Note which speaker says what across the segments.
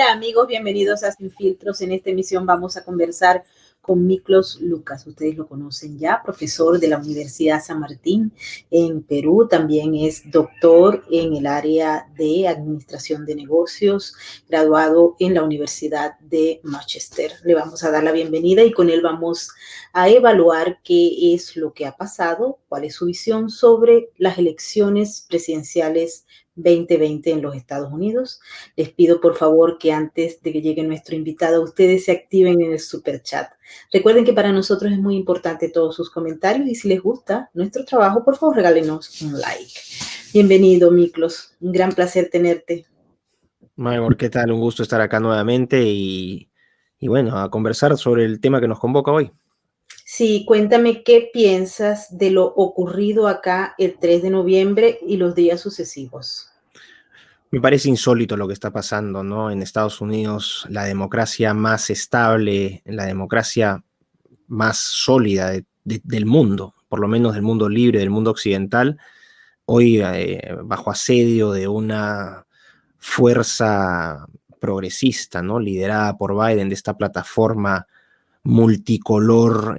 Speaker 1: Hola amigos, bienvenidos a Sin Filtros. En esta emisión vamos a conversar con Miklos Lucas. Ustedes lo conocen ya, profesor de la Universidad San Martín en Perú. También es doctor en el área de Administración de Negocios, graduado en la Universidad de Manchester. Le vamos a dar la bienvenida y con él vamos a evaluar qué es lo que ha pasado, cuál es su visión sobre las elecciones presidenciales 2020 en los Estados Unidos. Les pido por favor que antes de que llegue nuestro invitado, ustedes se activen en el super chat. Recuerden que para nosotros es muy importante todos sus comentarios y si les gusta nuestro trabajo, por favor regálenos un like. Bienvenido, Miklos. Un gran placer tenerte.
Speaker 2: Mayor, ¿qué tal? Un gusto estar acá nuevamente y bueno, a conversar sobre el tema que nos convoca hoy.
Speaker 1: Sí, cuéntame qué piensas de lo ocurrido acá el 3 de noviembre y los días sucesivos.
Speaker 2: Me parece insólito lo que está pasando, ¿no? En Estados Unidos, la democracia más estable, la democracia más sólida del mundo, por lo menos del mundo libre, del mundo occidental, hoy bajo asedio de una fuerza progresista, ¿no? Liderada por Biden, de esta plataforma multicolor,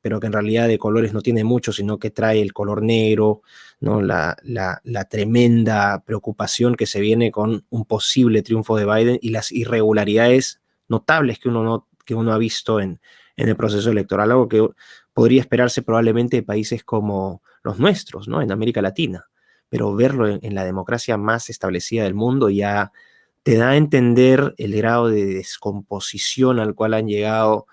Speaker 2: pero que en realidad de colores no tiene mucho, sino que trae el color negro, ¿no? La tremenda preocupación que se viene con un posible triunfo de Biden y las irregularidades notables que uno ha visto en el proceso electoral, algo que podría esperarse probablemente de países como los nuestros, ¿no? En América Latina, pero verlo en la democracia más establecida del mundo ya te da a entender el grado de descomposición al cual han llegado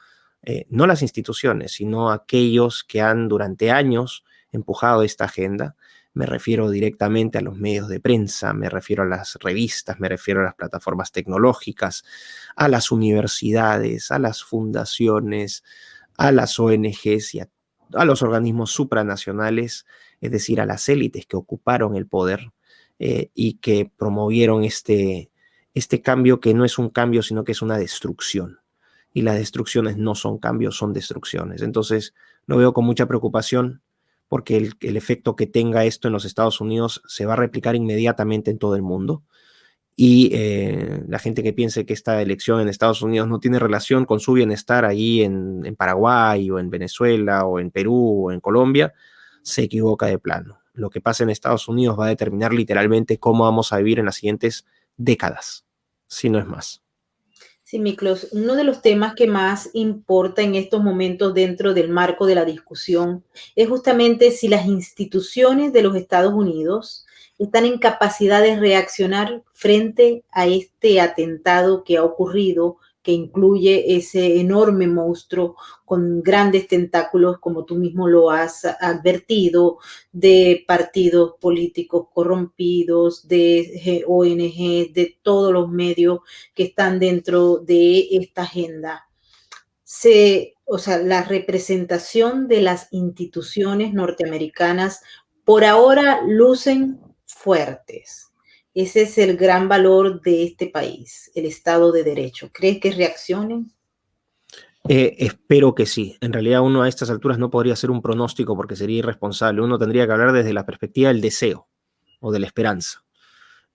Speaker 2: no las instituciones, sino aquellos que han durante años empujado esta agenda. Me refiero directamente a los medios de prensa, me refiero a las revistas, me refiero a las plataformas tecnológicas, a las universidades, a las fundaciones, a las ONGs y a los organismos supranacionales, es decir, a las élites que ocuparon el poder y que promovieron este cambio que no es un cambio, sino que es una destrucción. Y las destrucciones no son cambios, son destrucciones. Entonces, lo veo con mucha preocupación porque el efecto que tenga esto en los Estados Unidos se va a replicar inmediatamente en todo el mundo. Y la gente que piense que esta elección en Estados Unidos no tiene relación con su bienestar allí en Paraguay o en Venezuela o en Perú o en Colombia, se equivoca de plano. Lo que pasa en Estados Unidos va a determinar literalmente cómo vamos a vivir en las siguientes décadas, si no es más.
Speaker 1: Sí, Miklos, uno de los temas que más importa en estos momentos dentro del marco de la discusión es justamente si las instituciones de los Estados Unidos están en capacidad de reaccionar frente a este atentado que ha ocurrido, que incluye ese enorme monstruo con grandes tentáculos, como tú mismo lo has advertido, de partidos políticos corrompidos, de ONG, de todos los medios que están dentro de esta agenda. O sea, la representación de las instituciones norteamericanas por ahora lucen fuertes. Ese es el gran valor de este país, el Estado de Derecho. ¿Crees que reaccionen?
Speaker 2: Espero que sí. En realidad uno a estas alturas no podría hacer un pronóstico porque sería irresponsable. Uno tendría que hablar desde la perspectiva del deseo o de la esperanza.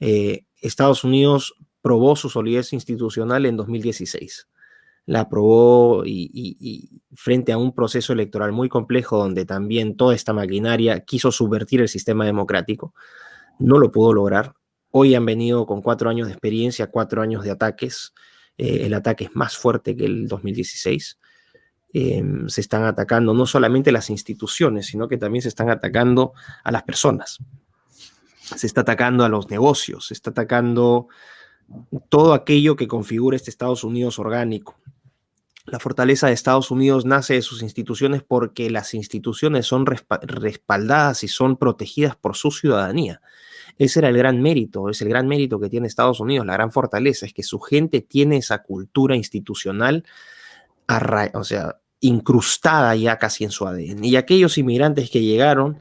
Speaker 2: Estados Unidos probó su solidez institucional en 2016. La aprobó y frente a un proceso electoral muy complejo donde también toda esta maquinaria quiso subvertir el sistema democrático. No lo pudo lograr. Hoy han venido con 4 años de experiencia, 4 años de ataques. El ataque es más fuerte que el 2016. Se están atacando no solamente las instituciones, sino que también se están atacando a las personas. Se está atacando a los negocios, se está atacando todo aquello que configura este Estados Unidos orgánico. La fortaleza de Estados Unidos nace de sus instituciones porque las instituciones son respaldadas y son protegidas por su ciudadanía. Ese era el gran mérito, es el gran mérito que tiene Estados Unidos, la gran fortaleza, es que su gente tiene esa cultura institucional, o sea, incrustada ya casi en su ADN. Y aquellos inmigrantes que llegaron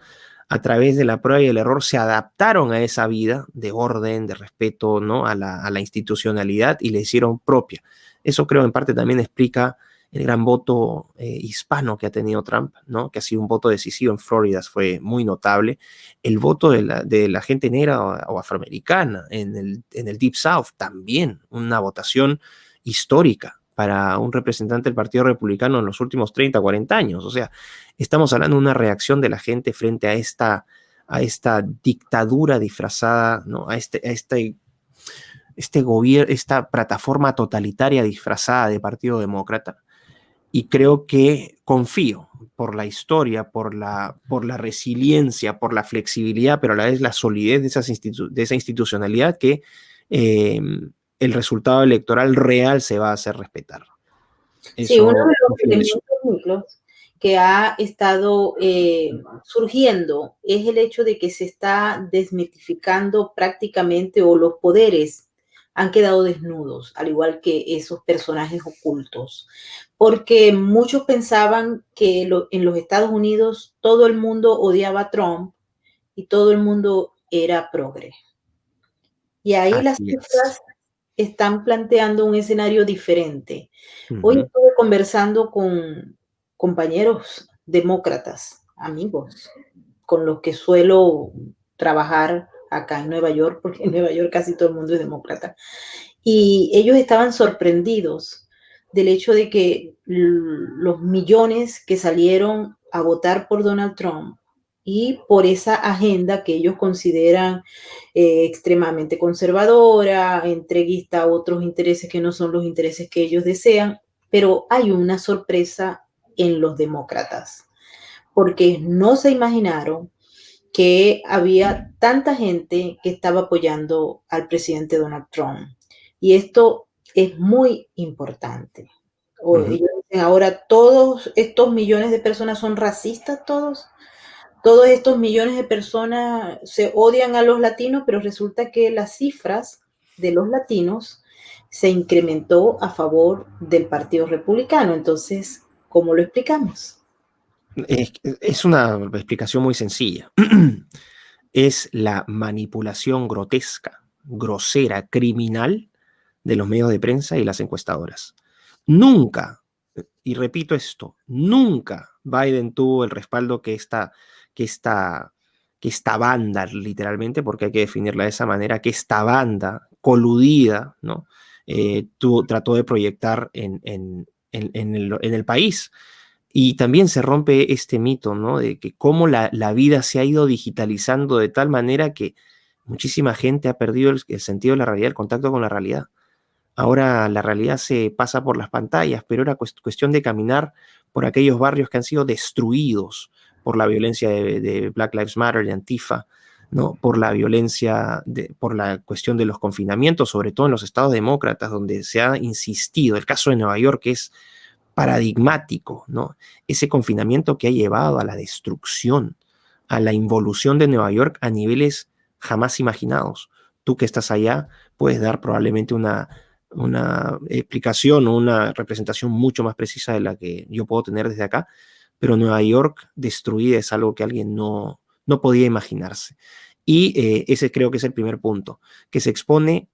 Speaker 2: a través de la prueba y el error se adaptaron a esa vida de orden, de respeto, ¿no? a la institucionalidad y le hicieron propia. Eso creo en parte también explica el gran voto hispano que ha tenido Trump, ¿no? Que ha sido un voto decisivo en Florida, fue muy notable. El voto de la gente negra o afroamericana en el Deep South, también una votación histórica para un representante del Partido Republicano en los últimos 30, 40 años. O sea, estamos hablando de una reacción de la gente frente a esta dictadura disfrazada, ¿no? Este gobierno, esta plataforma totalitaria disfrazada de Partido Demócrata. Y creo que confío por la historia, por la resiliencia, por la flexibilidad, pero a la vez la solidez de esa institucionalidad, que el resultado electoral real se va a hacer respetar.
Speaker 1: Sí, uno de los
Speaker 2: Confío en eso.
Speaker 1: elementos que ha estado surgiendo es el hecho de que se está desmitificando prácticamente, o los poderes han quedado desnudos, al igual que esos personajes ocultos, porque muchos pensaban que en los Estados Unidos todo el mundo odiaba a Trump y todo el mundo era progre. Y ahí las
Speaker 2: Así es.
Speaker 1: cifras están planteando un escenario diferente. Hoy
Speaker 2: Ujú.
Speaker 1: estuve conversando con compañeros demócratas, amigos, con los que suelo trabajar acá en Nueva York, porque en Nueva York casi todo el mundo es demócrata. Y ellos estaban sorprendidos del hecho de que los millones que salieron a votar por Donald Trump y por esa agenda que ellos consideran extremadamente conservadora, entreguista a otros intereses que no son los intereses que ellos desean, pero hay una sorpresa en los demócratas, porque no se imaginaron que había tanta gente que estaba apoyando al presidente Donald Trump. Y esto es muy importante.
Speaker 2: Ujú.
Speaker 1: Ellos dicen ahora, todos estos millones de personas son racistas, todos estos millones de personas se odian a los latinos, pero resulta que las cifras de los latinos se incrementó a favor del Partido Republicano. Entonces, ¿cómo lo explicamos?
Speaker 2: Es una explicación muy sencilla. Es la manipulación grotesca, grosera, criminal de los medios de prensa y las encuestadoras. Nunca, y repito esto, nunca Biden tuvo el respaldo que esta, que esta banda, literalmente, porque hay que definirla de esa manera, que esta banda coludida, ¿no? Trató de proyectar en el país. Y también se rompe este mito, ¿no? De que cómo la vida se ha ido digitalizando de tal manera que muchísima gente ha perdido el sentido de la realidad, el contacto con la realidad. Ahora la realidad se pasa por las pantallas, pero era cuestión de caminar por aquellos barrios que han sido destruidos por la violencia de Black Lives Matter, de Antifa, ¿no? Por la violencia, por la cuestión de los confinamientos, sobre todo en los estados demócratas, donde se ha insistido. El caso de Nueva York es paradigmático, ¿no? Ese confinamiento que ha llevado a la destrucción, a la involución de Nueva York a niveles jamás imaginados. Tú que estás allá puedes dar probablemente una explicación o una representación mucho más precisa de la que yo puedo tener desde acá, pero Nueva York destruida es algo que alguien no podía imaginarse. Y ese creo que es el primer punto, que se expone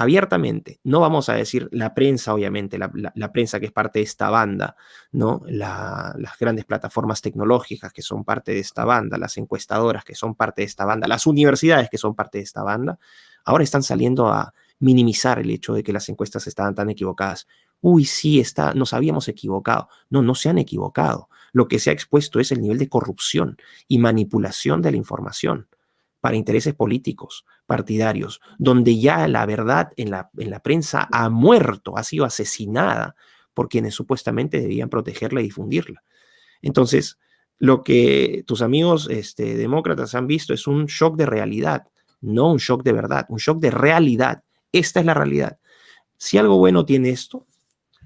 Speaker 2: abiertamente. No vamos a decir la prensa, obviamente, la prensa que es parte de esta banda, ¿no? Las grandes plataformas tecnológicas que son parte de esta banda, las encuestadoras que son parte de esta banda, las universidades que son parte de esta banda, ahora están saliendo a minimizar el hecho de que las encuestas estaban tan equivocadas. Uy, sí, nos habíamos equivocado. No, no se han equivocado. Lo que se ha expuesto es el nivel de corrupción y manipulación de la información para intereses políticos, partidarios, donde ya la verdad en la prensa ha muerto, ha sido asesinada por quienes supuestamente debían protegerla y difundirla. Entonces, lo que tus amigos demócratas han visto es un shock de realidad, no un shock de verdad, un shock de realidad. Esta es la realidad. Si algo bueno tiene esto,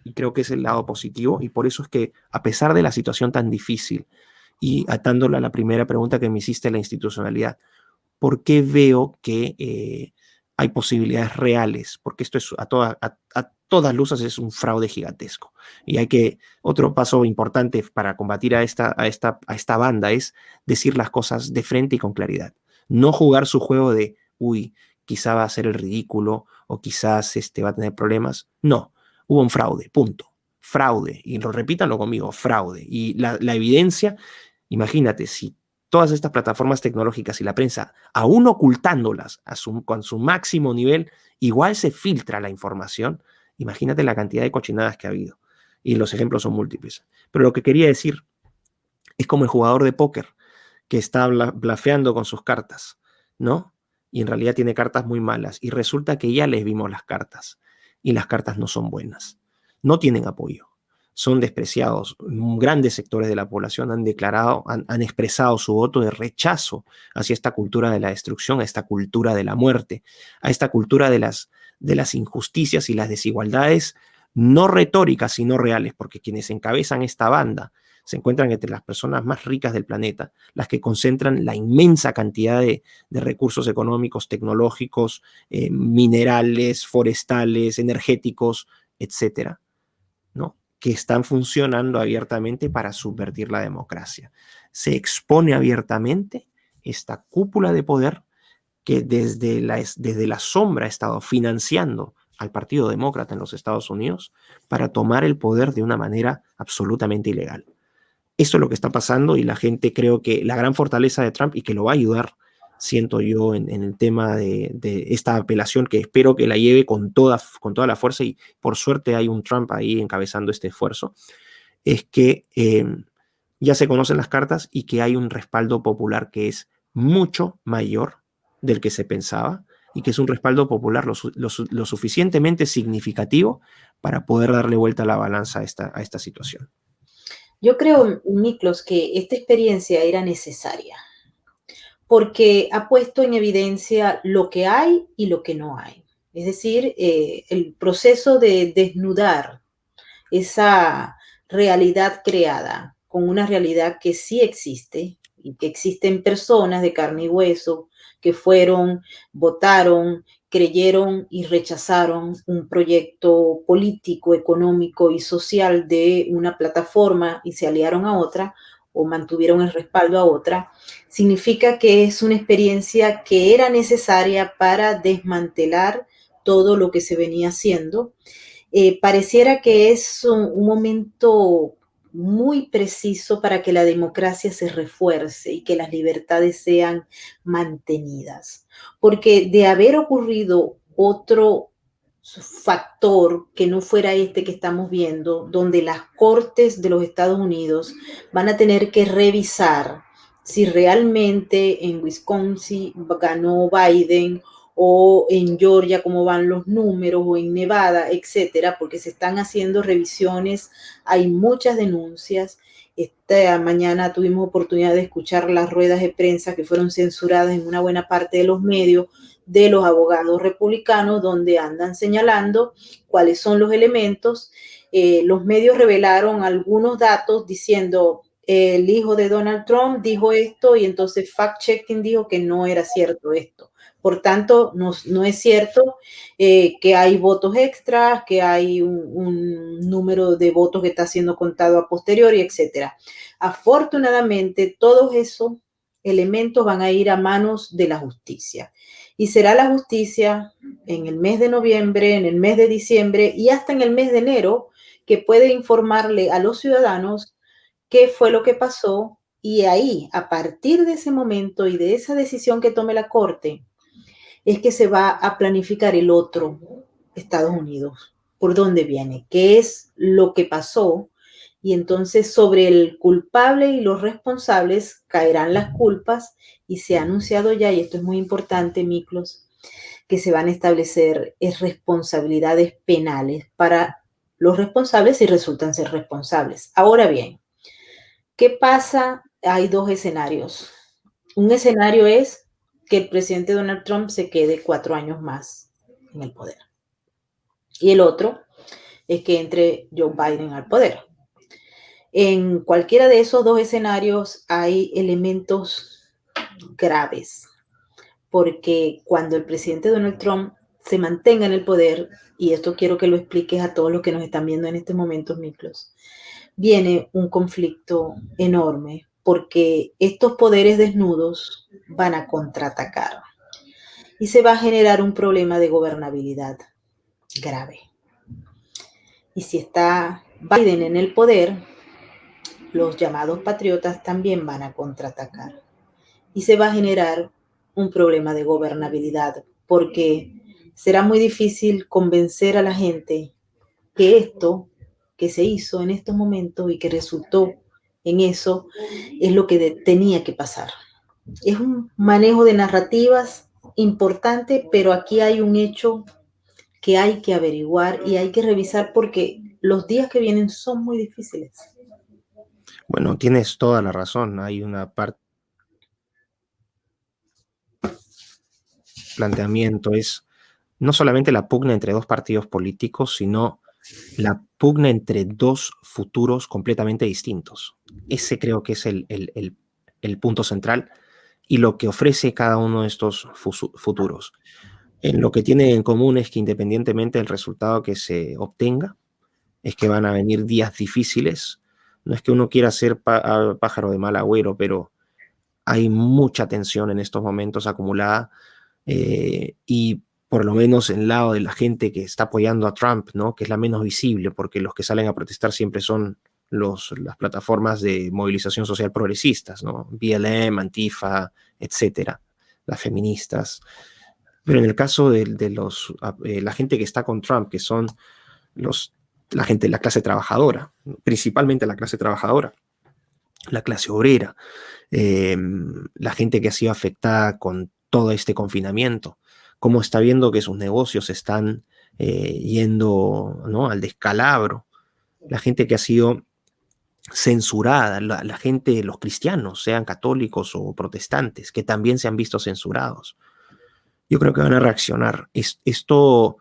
Speaker 2: y creo que es el lado positivo, y por eso es que a pesar de la situación tan difícil, y atándola a la primera pregunta que me hiciste, la institucionalidad, ¿por qué veo que hay posibilidades reales? Porque esto es a todas luces es un fraude gigantesco. Y otro paso importante para combatir a esta banda es decir las cosas de frente y con claridad. No jugar su juego quizá va a ser el ridículo o quizás va a tener problemas. No. hubo un fraude, punto. Fraude, y repítanlo conmigo, fraude. Y la evidencia, imagínate, si todas estas plataformas tecnológicas y la prensa, aún ocultándolas con su máximo nivel, igual se filtra la información, imagínate la cantidad de cochinadas que ha habido. Y los ejemplos son múltiples. Pero lo que quería decir es como el jugador de póker que está blafeando con sus cartas, ¿no? Y en realidad tiene cartas muy malas. Y resulta que ya les vimos las cartas. Y las cartas no son buenas. No tienen apoyo. Son despreciados. Grandes sectores de la población han expresado su voto de rechazo hacia esta cultura de la destrucción, a esta cultura de la muerte, a esta cultura de las injusticias y las desigualdades, no retóricas, sino reales, porque quienes encabezan esta banda se encuentran entre las personas más ricas del planeta, las que concentran la inmensa cantidad de recursos económicos, tecnológicos, minerales, forestales, energéticos, etcétera, ¿no? Que están funcionando abiertamente para subvertir la democracia. Se expone abiertamente esta cúpula de poder que desde la sombra ha estado financiando al Partido Demócrata en los Estados Unidos para tomar el poder de una manera absolutamente ilegal. Eso es lo que está pasando y la gente, creo que la gran fortaleza de Trump y que lo va a ayudar, siento yo, en el tema de esta apelación que espero que la lleve con toda la fuerza y por suerte hay un Trump ahí encabezando este esfuerzo, es que ya se conocen las cartas y que hay un respaldo popular que es mucho mayor del que se pensaba y que es un respaldo popular lo suficientemente significativo para poder darle vuelta a la balanza a esta situación.
Speaker 1: Yo creo, Miklos, que esta experiencia era necesaria porque ha puesto en evidencia lo que hay y lo que no hay. Es decir, el proceso de desnudar esa realidad creada con una realidad que sí existe y que existen personas de carne y hueso que fueron, votaron, creyeron y rechazaron un proyecto político, económico y social de una plataforma y se aliaron a otra o mantuvieron el respaldo a otra, significa que es una experiencia que era necesaria para desmantelar todo lo que se venía haciendo. Pareciera que es un momento muy preciso para que la democracia se refuerce y que las libertades sean mantenidas. Porque de haber ocurrido otro factor que no fuera este que estamos viendo, donde las cortes de los Estados Unidos van a tener que revisar si realmente en Wisconsin ganó Biden o en Georgia cómo van los números o en Nevada, etcétera, porque se están haciendo revisiones, hay muchas denuncias. Esta mañana tuvimos oportunidad de escuchar las ruedas de prensa que fueron censuradas en una buena parte de los medios de los abogados republicanos, donde andan señalando cuáles son los elementos. Los medios revelaron algunos datos diciendo el hijo de Donald Trump dijo esto y entonces fact-checking dijo que no era cierto esto. Por tanto, no es cierto que hay votos extras, que hay un número de votos que está siendo contado a posteriori, etcétera. Afortunadamente, todos esos elementos van a ir a manos de la justicia. Y será la justicia en el mes de noviembre, en el mes de diciembre y hasta en el mes de enero que puede informarle a los ciudadanos qué fue lo que pasó. Y ahí, a partir de ese momento y de esa decisión que tome la Corte, es que se va a planificar el otro Estados Unidos, por dónde viene, qué es lo que pasó, y entonces sobre el culpable y los responsables caerán las culpas y se ha anunciado ya, y esto es muy importante, Miklos, que se van a establecer responsabilidades penales para los responsables si resultan ser responsables. Ahora bien, ¿qué pasa? Hay dos escenarios. Un escenario es que el presidente Donald Trump se quede 4 años más en el poder. Y el otro es que entre Joe Biden al poder. En cualquiera de esos dos escenarios hay elementos graves, porque cuando el presidente Donald Trump se mantenga en el poder, y esto quiero que lo expliques a todos los que nos están viendo en estos momentos, Miklos, viene un conflicto enorme, porque estos poderes desnudos van a contraatacar y se va a generar un problema de gobernabilidad grave. Y si está Biden en el poder, los llamados patriotas también van a contraatacar. Y se va a generar un problema de gobernabilidad, porque será muy difícil convencer a la gente que esto que se hizo en estos momentos y que resultó en eso es lo que tenía que pasar. Es un manejo de narrativas importante, pero aquí hay un hecho que hay que averiguar y hay que revisar porque los días que vienen son muy difíciles.
Speaker 2: Bueno, tienes toda la razón. Hay una parte planteamiento es no solamente la pugna entre dos partidos políticos, sino la pugna entre dos futuros completamente distintos. Ese creo que es el punto central y lo que ofrece cada uno de estos futuros. En lo que tienen en común es que independientemente del resultado que se obtenga, es que van a venir días difíciles. No es que uno quiera ser pájaro de mal agüero, pero hay mucha tensión en estos momentos acumulada y por lo menos en el lado de la gente que está apoyando a Trump, ¿no? Que es la menos visible, porque los que salen a protestar siempre son las plataformas de movilización social progresistas, ¿no? BLM, Antifa, etcétera, las feministas. Pero en el caso la gente que está con Trump, que son la gente de la clase trabajadora, principalmente la clase trabajadora, la clase obrera, la gente que ha sido afectada con todo este confinamiento, cómo está viendo que sus negocios están yendo, ¿no?, al descalabro, la gente que ha sido censurada, la gente, los cristianos, sean católicos o protestantes, que también se han visto censurados. Yo creo que van a reaccionar. Esto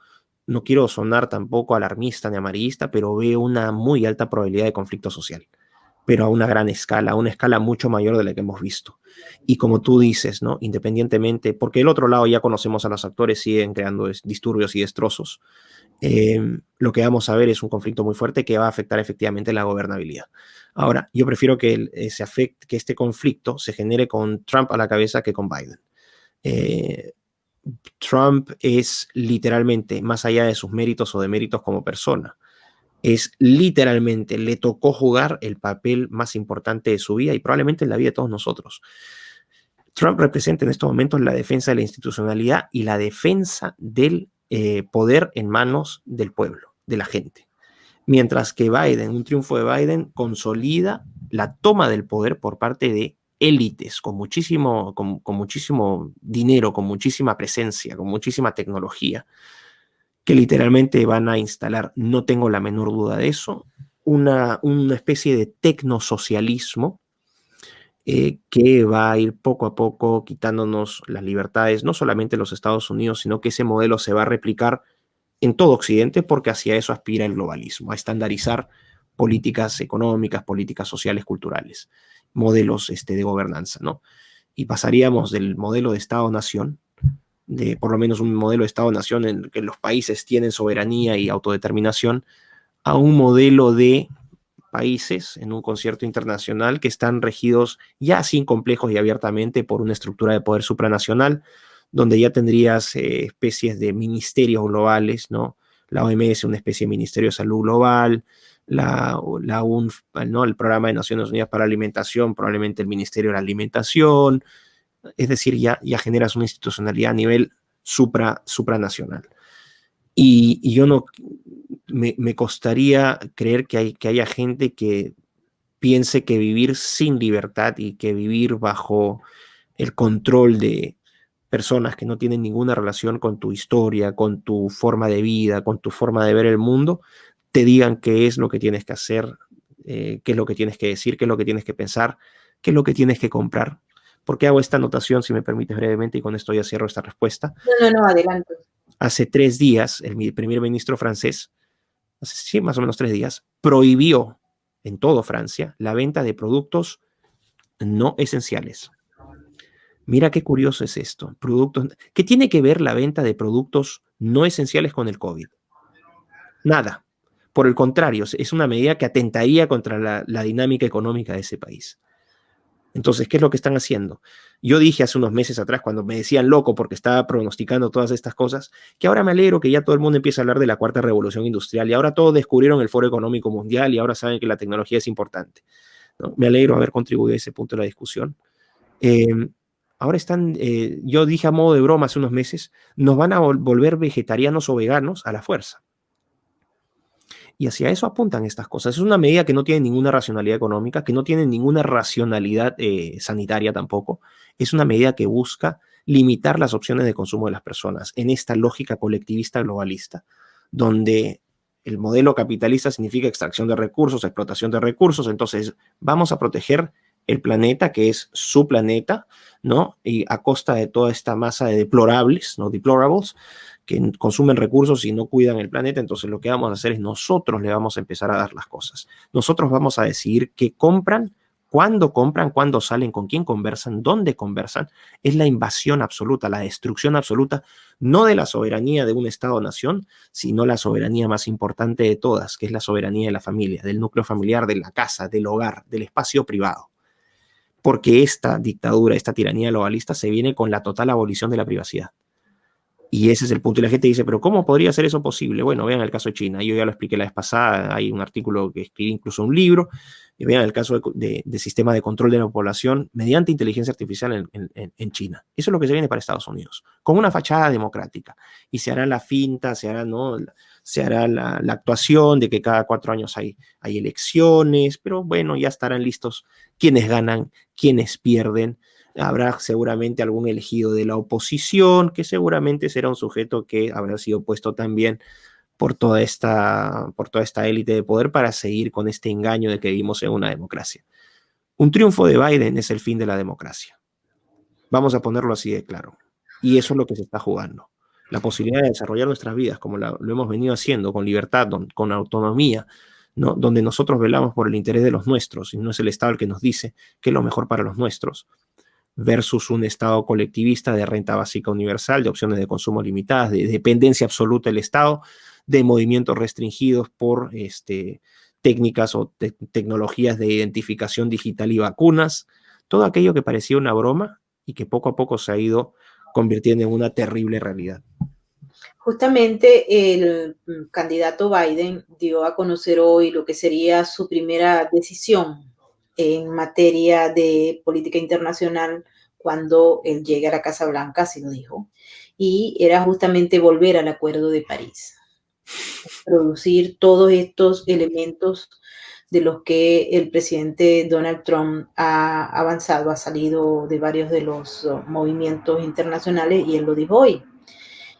Speaker 2: no quiero sonar tampoco alarmista ni amarillista, pero veo una muy alta probabilidad de conflicto social, pero a una gran escala, a una escala mucho mayor de la que hemos visto. Y como tú dices, ¿no? Independientemente, porque del otro lado ya conocemos a los actores, siguen creando disturbios y destrozos, lo que vamos a ver es un conflicto muy fuerte que va a afectar efectivamente la gobernabilidad. Ahora, yo prefiero que este conflicto se genere con Trump a la cabeza que con Biden. Trump es literalmente, más allá de sus méritos o deméritos como persona, es literalmente, le tocó jugar el papel más importante de su vida y probablemente en la vida de todos nosotros. Trump representa en estos momentos la defensa de la institucionalidad y la defensa del poder en manos del pueblo, de la gente. Mientras que Biden, un triunfo de Biden, consolida la toma del poder por parte de élites con muchísimo dinero, con muchísima presencia, con muchísima tecnología, que literalmente van a instalar, no tengo la menor duda de eso, una especie de tecnosocialismo que va a ir poco a poco quitándonos las libertades, no solamente en los Estados Unidos, sino que ese modelo se va a replicar en todo Occidente porque hacia eso aspira el globalismo, a estandarizar políticas económicas, políticas sociales, culturales, modelos de gobernanza, ¿no? Y pasaríamos del modelo de Estado-nación, de por lo menos un modelo de Estado-nación en el que los países tienen soberanía y autodeterminación, a un modelo de países en un concierto internacional que están regidos ya sin complejos y abiertamente por una estructura de poder supranacional, donde ya tendrías especies de ministerios globales, ¿no? La OMS, una especie de Ministerio de Salud Global, la UNF, ¿no?, el Programa de Naciones Unidas para la Alimentación, probablemente el Ministerio de la Alimentación, es decir, ya generas una institucionalidad a nivel supranacional. Y yo no, me costaría creer que haya gente que piense que vivir sin libertad y que vivir bajo el control de personas que no tienen ninguna relación con tu historia, con tu forma de vida, con tu forma de ver el mundo, te digan qué es lo que tienes que hacer, qué es lo que tienes que decir, qué es lo que tienes que pensar, qué es lo que tienes que comprar. ¿Por qué hago esta anotación, si me permites brevemente, y con esto ya cierro esta respuesta?
Speaker 1: No, adelante.
Speaker 2: Hace 3 días, el primer ministro francés, sí, más o menos 3 días, prohibió en todo Francia la venta de productos no esenciales. Mira qué curioso es esto. ¿Qué tiene que ver la venta de productos no esenciales con el COVID? Nada. Por el contrario, es una medida que atentaría contra la dinámica económica de ese país. Entonces, ¿qué es lo que están haciendo? Yo dije hace unos meses atrás, cuando me decían loco porque estaba pronosticando todas estas cosas, que ahora me alegro que ya todo el mundo empieza a hablar de la cuarta revolución industrial y ahora todos descubrieron el Foro Económico Mundial y ahora saben que la tecnología es importante, ¿no? Me alegro haber contribuido a ese punto de la discusión. Eh, ahora están, yo dije a modo de broma hace unos meses, nos van a volver vegetarianos o veganos a la fuerza. Y hacia eso apuntan estas cosas. Es una medida que no tiene ninguna racionalidad económica, que no tiene ninguna racionalidad sanitaria tampoco. Es una medida que busca limitar las opciones de consumo de las personas en esta lógica colectivista globalista, donde el modelo capitalista significa extracción de recursos, explotación de recursos. Entonces, vamos a proteger el planeta, que es su planeta, ¿no? Y a costa de toda esta masa de deplorables, ¿no? Deplorables, que consumen recursos y no cuidan el planeta. Entonces lo que vamos a hacer es nosotros le vamos a empezar a dar las cosas. Nosotros vamos a decidir qué compran, cuándo salen, con quién conversan, dónde conversan. Es la invasión absoluta, la destrucción absoluta, no de la soberanía de un Estado-nación, sino la soberanía más importante de todas, que es la soberanía de la familia, del núcleo familiar, de la casa, del hogar, del espacio privado. Porque esta dictadura, esta tiranía globalista se viene con la total abolición de la privacidad. Y ese es el punto. Y la gente dice, pero ¿cómo podría ser eso posible? Bueno, vean el caso de China. Yo ya lo expliqué la vez pasada. Hay un artículo que escribí, incluso un libro. Y vean el caso de sistema de control de la población mediante inteligencia artificial en China. Eso es lo que se viene para Estados Unidos, con una fachada democrática. Y se hará la finta, se hará, ¿no? Se hará la actuación de que cada 4 años hay elecciones, pero bueno, ya estarán listos quienes ganan, quienes pierden. Habrá seguramente algún elegido de la oposición, que seguramente será un sujeto que habrá sido puesto también por toda esta élite de poder para seguir con este engaño de que vivimos en una democracia. Un triunfo de Biden es el fin de la democracia. Vamos a ponerlo así de claro. Y eso es lo que se está jugando. La posibilidad de desarrollar nuestras vidas como lo hemos venido haciendo, con libertad, con autonomía, ¿no? Donde nosotros velamos por el interés de los nuestros y no es el Estado el que nos dice qué es lo mejor para los nuestros, versus un Estado colectivista de renta básica universal, de opciones de consumo limitadas, de dependencia absoluta del Estado, de movimientos restringidos por técnicas o tecnologías de identificación digital y vacunas, todo aquello que parecía una broma y que poco a poco se ha ido convirtiendo en una terrible realidad.
Speaker 1: Justamente el candidato Biden dio a conocer hoy lo que sería su primera decisión en materia de política internacional cuando él llegue a la Casa Blanca, así lo dijo, y era justamente volver al Acuerdo de París, producir todos estos elementos de los que el presidente Donald Trump ha avanzado, ha salido de varios de los movimientos internacionales y él lo dijo hoy.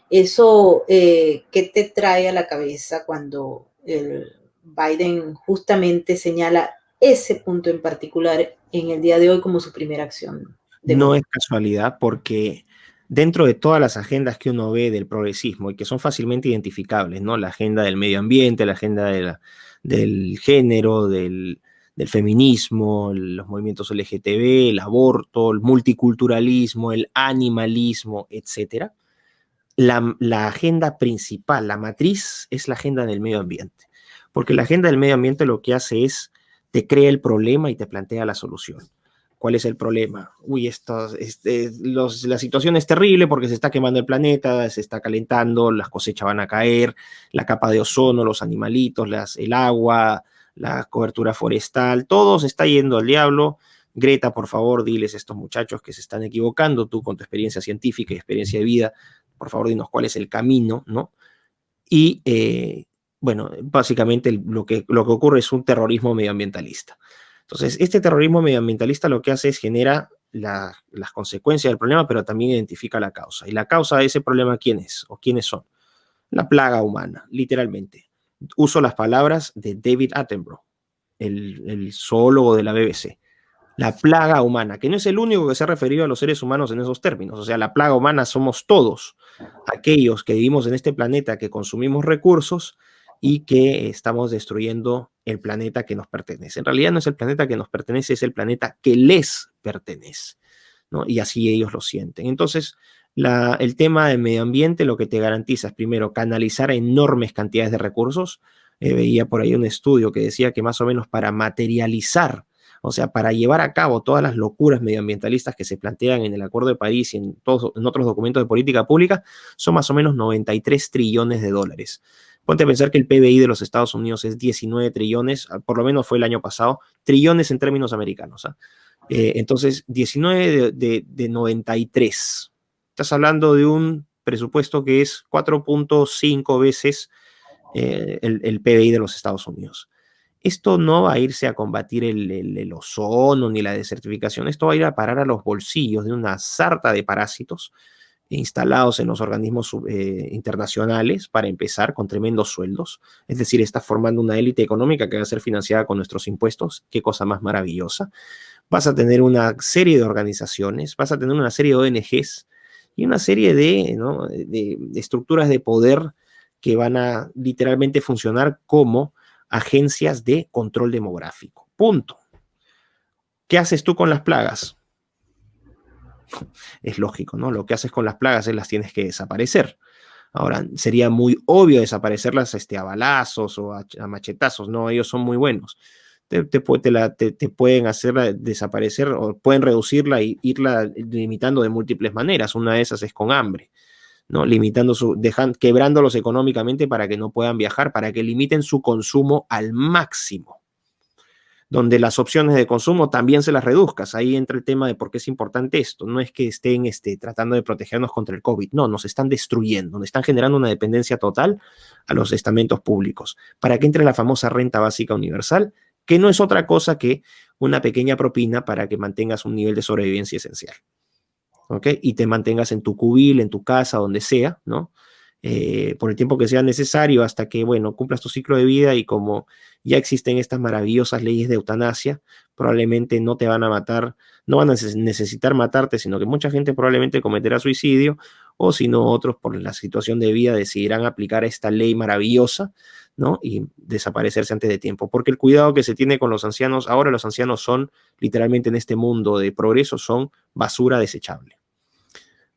Speaker 1: Eso, ¿qué te trae a la cabeza cuando el Biden justamente señala ese punto en particular en el día de hoy como su primera acción de
Speaker 2: No
Speaker 1: gobierno?
Speaker 2: es casualidad porque dentro de todas las agendas que uno ve del progresismo y que son fácilmente identificables, ¿no? La agenda del medio ambiente, la agenda del género, del feminismo, los movimientos LGTB, el aborto, el multiculturalismo, el animalismo, etcétera. La agenda principal, la matriz, es la agenda del medio ambiente. Porque la agenda del medio ambiente lo que hace es, te crea el problema y te plantea la solución. ¿Cuál es el problema? Uy, la situación es terrible porque se está quemando el planeta, se está calentando, las cosechas van a caer, la capa de ozono, los animalitos, el agua, la cobertura forestal, todo se está yendo al diablo. Greta, por favor, diles a estos muchachos que se están equivocando, tú con tu experiencia científica y experiencia de vida, por favor, dinos cuál es el camino, ¿no? Y, bueno, básicamente lo que ocurre es un terrorismo medioambientalista. Entonces, este terrorismo medioambientalista lo que hace es genera las consecuencias del problema, pero también identifica la causa. ¿Y la causa de ese problema quién es o quiénes son? La plaga humana, literalmente. Uso las palabras de David Attenborough, el zoólogo de la BBC. La plaga humana, que no es el único que se ha referido a los seres humanos en esos términos. O sea, la plaga humana somos todos aquellos que vivimos en este planeta, que consumimos recursos y que estamos destruyendo el planeta que nos pertenece. En realidad no es el planeta que nos pertenece, es el planeta que les pertenece, ¿no? Y así ellos lo sienten. Entonces, el tema del medio ambiente lo que te garantiza es, primero, canalizar enormes cantidades de recursos. Veía por ahí un estudio que decía que más o menos para materializar O sea, para llevar a cabo todas las locuras medioambientalistas que se plantean en el Acuerdo de París y en otros documentos de política pública, son más o menos 93 trillones de dólares. Ponte a pensar que el PBI de los Estados Unidos es 19 trillones, por lo menos fue el año pasado, trillones en términos americanos. Entonces, 19 de 93. Estás hablando de un presupuesto que es 4.5 veces el PBI de los Estados Unidos. Esto no va a irse a combatir el ozono ni la desertificación, esto va a ir a parar a los bolsillos de una sarta de parásitos instalados en los organismos internacionales, para empezar, con tremendos sueldos. Es decir, está formando una élite económica que va a ser financiada con nuestros impuestos. Qué cosa más maravillosa. Vas a tener una serie de organizaciones, vas a tener una serie de ONGs y una serie de estructuras de poder que van a literalmente funcionar como agencias de control demográfico. Punto. ¿Qué haces tú con las plagas? Es lógico, ¿no? Lo que haces con las plagas es las tienes que desaparecer. Ahora, sería muy obvio desaparecerlas a balazos o a machetazos, ¿no? Ellos son muy buenos. Te pueden hacer desaparecer o pueden reducirla e irla limitando de múltiples maneras. Una de esas es con hambre, ¿no? Quebrándolos económicamente para que no puedan viajar, para que limiten su consumo al máximo, donde las opciones de consumo también se las reduzcas. Ahí entra el tema de por qué es importante esto. No es que estén tratando de protegernos contra el COVID, no, nos están destruyendo, nos están generando una dependencia total a los estamentos públicos, para que entre la famosa renta básica universal, que no es otra cosa que una pequeña propina para que mantengas un nivel de sobrevivencia esencial. ¿Ok? Y te mantengas en tu cubil, en tu casa, donde sea, ¿no? Por el tiempo que sea necesario, hasta que, bueno, cumplas tu ciclo de vida, y como ya existen estas maravillosas leyes de eutanasia, probablemente no te van a matar, no van a necesitar matarte, sino que mucha gente probablemente cometerá suicidio, o si no, otros por la situación de vida decidirán aplicar esta ley maravillosa, ¿no? Y desaparecerse antes de tiempo. Porque el cuidado que se tiene con los ancianos, ahora los ancianos son, literalmente en este mundo de progreso, son basura desechable.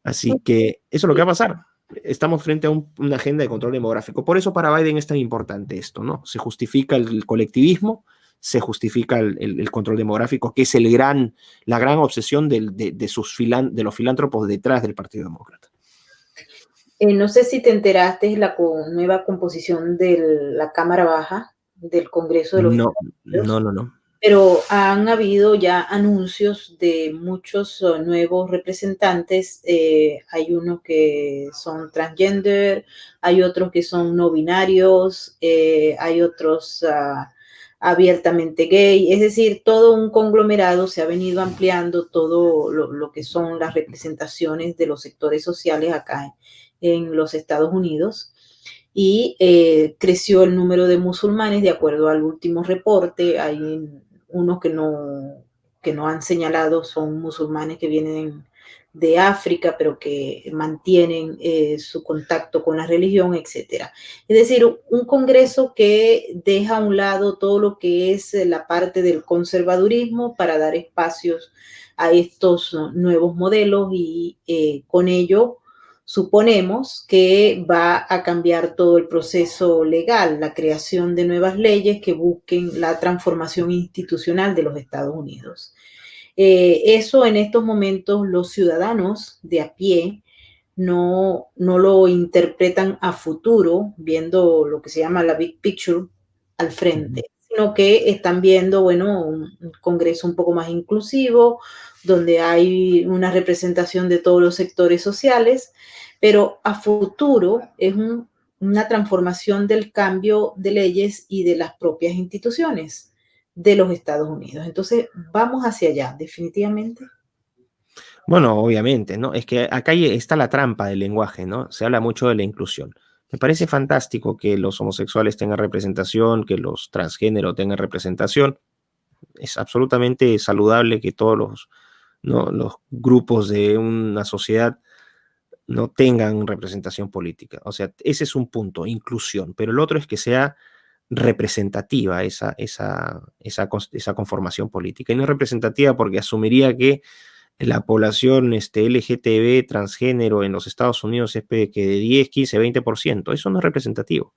Speaker 2: Así que eso es lo que va a pasar. Estamos frente a una agenda de control demográfico. Por eso para Biden es tan importante esto, ¿no? Se justifica el colectivismo, se justifica el control demográfico, que es la gran obsesión de los filántropos detrás del Partido Demócrata.
Speaker 1: No sé si te enteraste de la nueva composición de la Cámara Baja del Congreso de los Estados Unidos.
Speaker 2: No.
Speaker 1: Pero han habido ya anuncios de muchos nuevos representantes. Hay unos que son transgender, hay otros que son no binarios, hay otros abiertamente gay. Es decir, todo un conglomerado. Se ha venido ampliando todo lo que son las representaciones de los sectores sociales acá en los Estados Unidos. Y creció el número de musulmanes de acuerdo al último reporte. Hay unos que no han señalado, son musulmanes que vienen de África, pero que mantienen su contacto con la religión, etc. Es decir, un Congreso que deja a un lado todo lo que es la parte del conservadurismo para dar espacios a estos nuevos modelos, y con ello suponemos que va a cambiar todo el proceso legal, la creación de nuevas leyes que busquen la transformación institucional de los Estados Unidos. Eso en estos momentos los ciudadanos de a pie no lo interpretan a futuro, viendo lo que se llama la big picture al frente, sino que están viendo, bueno, un Congreso un poco más inclusivo, donde hay una representación de todos los sectores sociales, pero a futuro es una transformación del cambio de leyes y de las propias instituciones de los Estados Unidos. Entonces, vamos hacia allá, definitivamente.
Speaker 2: Bueno, obviamente, ¿no? Es que acá está la trampa del lenguaje, ¿no? Se habla mucho de la inclusión. Me parece fantástico que los homosexuales tengan representación, que los transgénero tengan representación. Es absolutamente saludable que todos los grupos de una sociedad no tengan representación política. O sea, ese es un punto, inclusión. Pero el otro es que sea representativa esa conformación política. Y no es representativa porque asumiría que la población LGTB transgénero en los Estados Unidos es que de 10, 15, 20%. Eso no es representativo.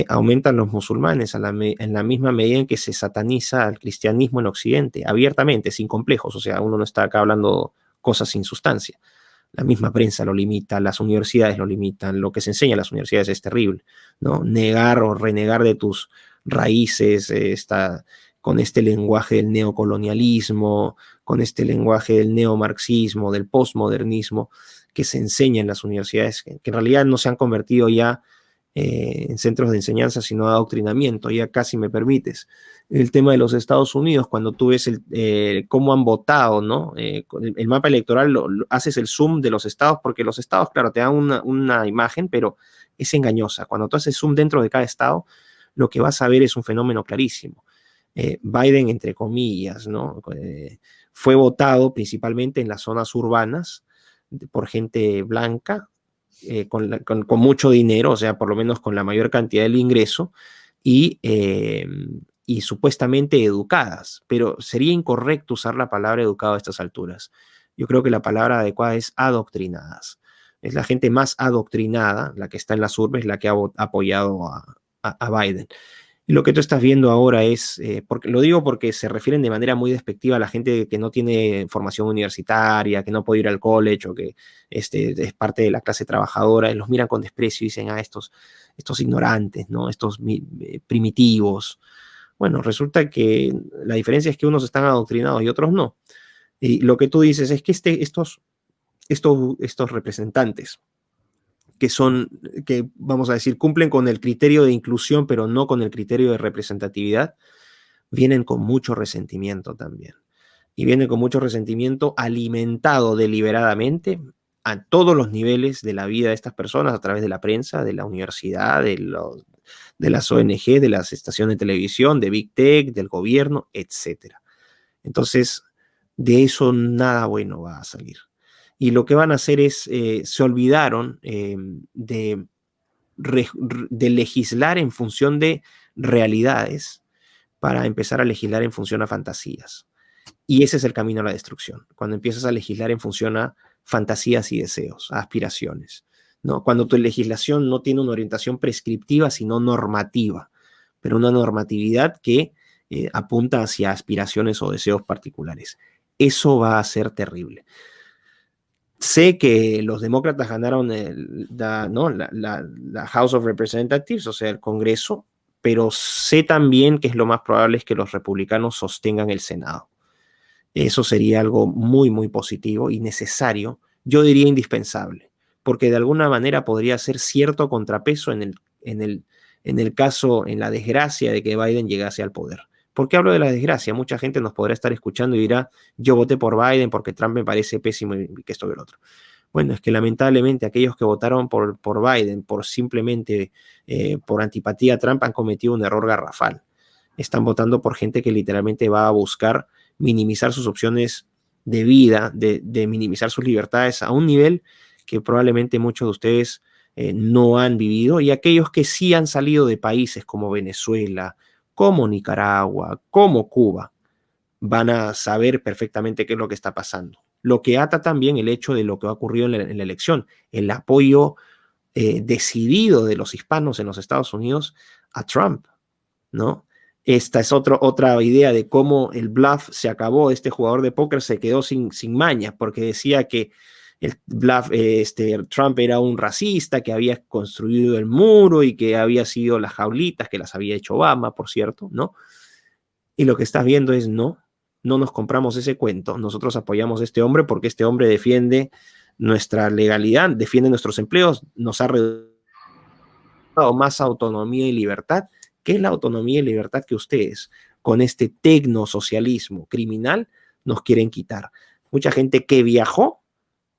Speaker 2: aumentan los musulmanes en la misma medida en que se sataniza al cristianismo en Occidente, abiertamente, sin complejos. O sea, uno no está acá hablando cosas sin sustancia. La misma prensa lo limita, las universidades lo limitan, lo que se enseña en las universidades es terrible, ¿no? Negar o renegar de tus raíces, con este lenguaje del neocolonialismo, con este lenguaje del neomarxismo, del postmodernismo, que se enseña en las universidades, que en realidad no se han convertido ya en centros de enseñanza, sino de adoctrinamiento, ya casi me permites. El tema de los Estados Unidos, cuando tú ves cómo han votado, ¿no? El mapa electoral, haces el zoom de los estados, porque los estados, claro, te dan una imagen, pero es engañosa. Cuando tú haces zoom dentro de cada estado, lo que vas a ver es un fenómeno clarísimo. Biden, entre comillas, ¿no? Fue votado principalmente en las zonas urbanas por gente blanca, con mucho dinero, o sea, por lo menos con la mayor cantidad del ingreso, y supuestamente educadas, pero sería incorrecto usar la palabra educado a estas alturas. Yo creo que la palabra adecuada es adoctrinadas. Es la gente más adoctrinada, la que está en las urbes, la que ha apoyado a Biden. Y lo que tú estás viendo ahora es, lo digo porque se refieren de manera muy despectiva a la gente que no tiene formación universitaria, que no puede ir al college o que es parte de la clase trabajadora, y los miran con desprecio y dicen, estos ignorantes, ¿no? Estos primitivos. Bueno, resulta que la diferencia es que unos están adoctrinados y otros no. Y lo que tú dices es que estos representantes que vamos a decir, cumplen con el criterio de inclusión, pero no con el criterio de representatividad, vienen con mucho resentimiento también. Y vienen con mucho resentimiento alimentado deliberadamente a todos los niveles de la vida de estas personas, a través de la prensa, de la universidad, de las ONG, de las estaciones de televisión, de Big Tech, del gobierno, etc. Entonces, de eso nada bueno va a salir. Y lo que van a hacer es, se olvidaron de legislar en función de realidades para empezar a legislar en función a fantasías. Y ese es el camino a la destrucción, cuando empiezas a legislar en función a fantasías y deseos, a aspiraciones, ¿no? Cuando tu legislación no tiene una orientación prescriptiva, sino normativa, pero una normatividad que apunta hacia aspiraciones o deseos particulares. Eso va a ser terrible. Sé que los demócratas ganaron la House of Representatives, o sea, el Congreso, pero sé también que es lo más probable es que los republicanos sostengan el Senado. Eso sería algo muy, muy positivo y necesario, yo diría indispensable, porque de alguna manera podría ser cierto contrapeso en el caso, en la desgracia de que Biden llegase al poder. ¿Por qué hablo de la desgracia? Mucha gente nos podrá estar escuchando y dirá, yo voté por Biden porque Trump me parece pésimo y que esto que el otro. Bueno, es que lamentablemente aquellos que votaron por Biden, simplemente por antipatía a Trump, han cometido un error garrafal. Están votando por gente que literalmente va a buscar minimizar sus opciones de vida, de minimizar sus libertades a un nivel que probablemente muchos de ustedes no han vivido, y aquellos que sí han salido de países como Venezuela, como Nicaragua, como Cuba, van a saber perfectamente qué es lo que está pasando. Lo que ata también el hecho de lo que ha ocurrido en la elección, el apoyo decidido de los hispanos en los Estados Unidos a Trump, ¿no? Esta es otra idea de cómo el bluff se acabó. Este jugador de póker se quedó sin maña porque decía que el bluff, Trump era un racista, que había construido el muro y que había sido las jaulitas, que las había hecho Obama, por cierto, ¿no? Y lo que estás viendo es no nos compramos ese cuento. Nosotros apoyamos a este hombre porque este hombre defiende nuestra legalidad, defiende nuestros empleos, nos ha reducido más autonomía y libertad. ¿Qué es la autonomía y libertad que ustedes, con este tecnosocialismo criminal, nos quieren quitar? Mucha gente que viajó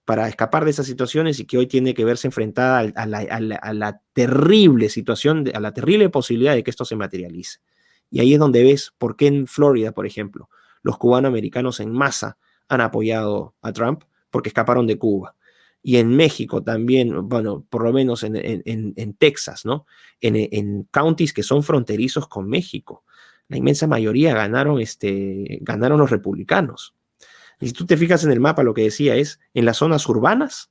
Speaker 2: para escapar de esas situaciones y que hoy tiene que verse enfrentada a la terrible situación, a la terrible posibilidad de que esto se materialice. Y ahí es donde ves por qué en Florida, por ejemplo, los cubanoamericanos en masa han apoyado a Trump, porque escaparon de Cuba. Y en México también, bueno, por lo menos en Texas, ¿no? En counties que son fronterizos con México, la inmensa mayoría ganaron los republicanos. Y si tú te fijas en el mapa, lo que decía es, en las zonas urbanas,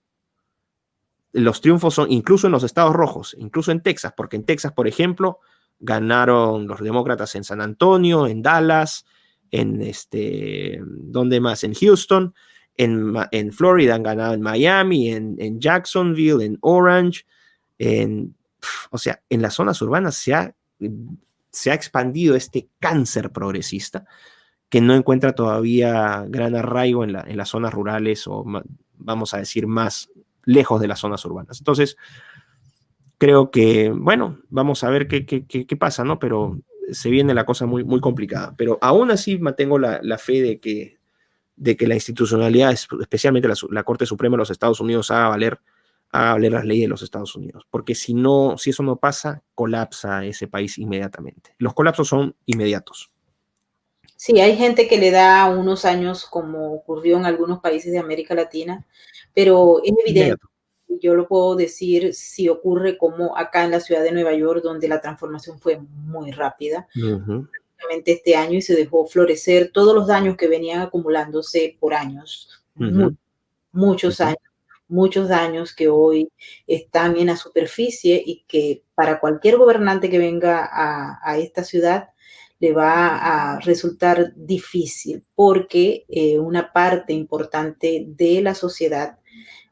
Speaker 2: los triunfos son incluso en los estados rojos, incluso en Texas, porque en Texas, por ejemplo, ganaron los demócratas en San Antonio, en Dallas, ¿dónde más? En Houston, en Florida han ganado en Miami, en Jacksonville, en Orange, o sea, en las zonas urbanas se ha expandido este cáncer progresista que no encuentra todavía gran arraigo en las zonas rurales o, vamos a decir, más lejos de las zonas urbanas. Entonces, creo que, bueno, vamos a ver qué pasa, ¿no? Pero se viene la cosa muy, muy complicada. Pero aún así mantengo la fe de que la institucionalidad, especialmente la Corte Suprema de los Estados Unidos, haga valer las leyes de los Estados Unidos. Porque si eso no pasa, colapsa ese país inmediatamente. Los colapsos son inmediatos.
Speaker 1: Sí, hay gente que le da unos años, como ocurrió en algunos países de América Latina, pero es evidente, yo lo puedo decir, si ocurre como acá en la ciudad de Nueva York, donde la transformación fue muy rápida, prácticamente este año, y se dejó florecer todos los daños que venían acumulándose por años, muchos años, muchos daños que hoy están en la superficie y que para cualquier gobernante que venga a esta ciudad le va a resultar difícil porque una parte importante de la sociedad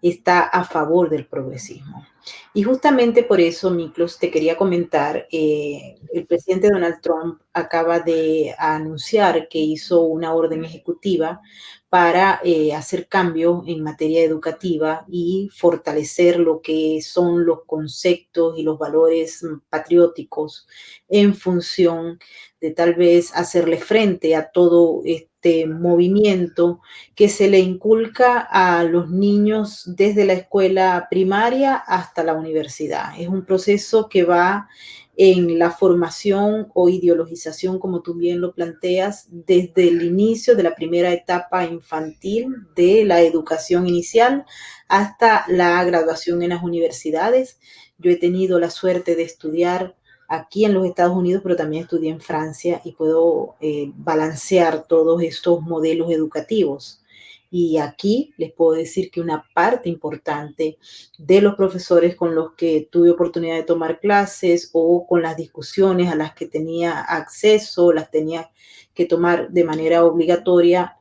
Speaker 1: está a favor del progresismo. Y justamente por eso, Miklos, te quería comentar, el presidente Donald Trump acaba de anunciar que hizo una orden ejecutiva para hacer cambios en materia educativa y fortalecer lo que son los conceptos y los valores patrióticos en función de tal vez hacerle frente a todo este movimiento que se le inculca a los niños desde la escuela primaria hasta la universidad. Es un proceso que va en la formación o ideologización, como tú bien lo planteas, desde el inicio de la primera etapa infantil de la educación inicial hasta la graduación en las universidades. Yo he tenido la suerte de estudiar aquí en los Estados Unidos, pero también estudié en Francia y puedo balancear todos estos modelos educativos. Y aquí les puedo decir que una parte importante de los profesores con los que tuve oportunidad de tomar clases o con las discusiones a las que tenía acceso, las tenía que tomar de manera obligatoria,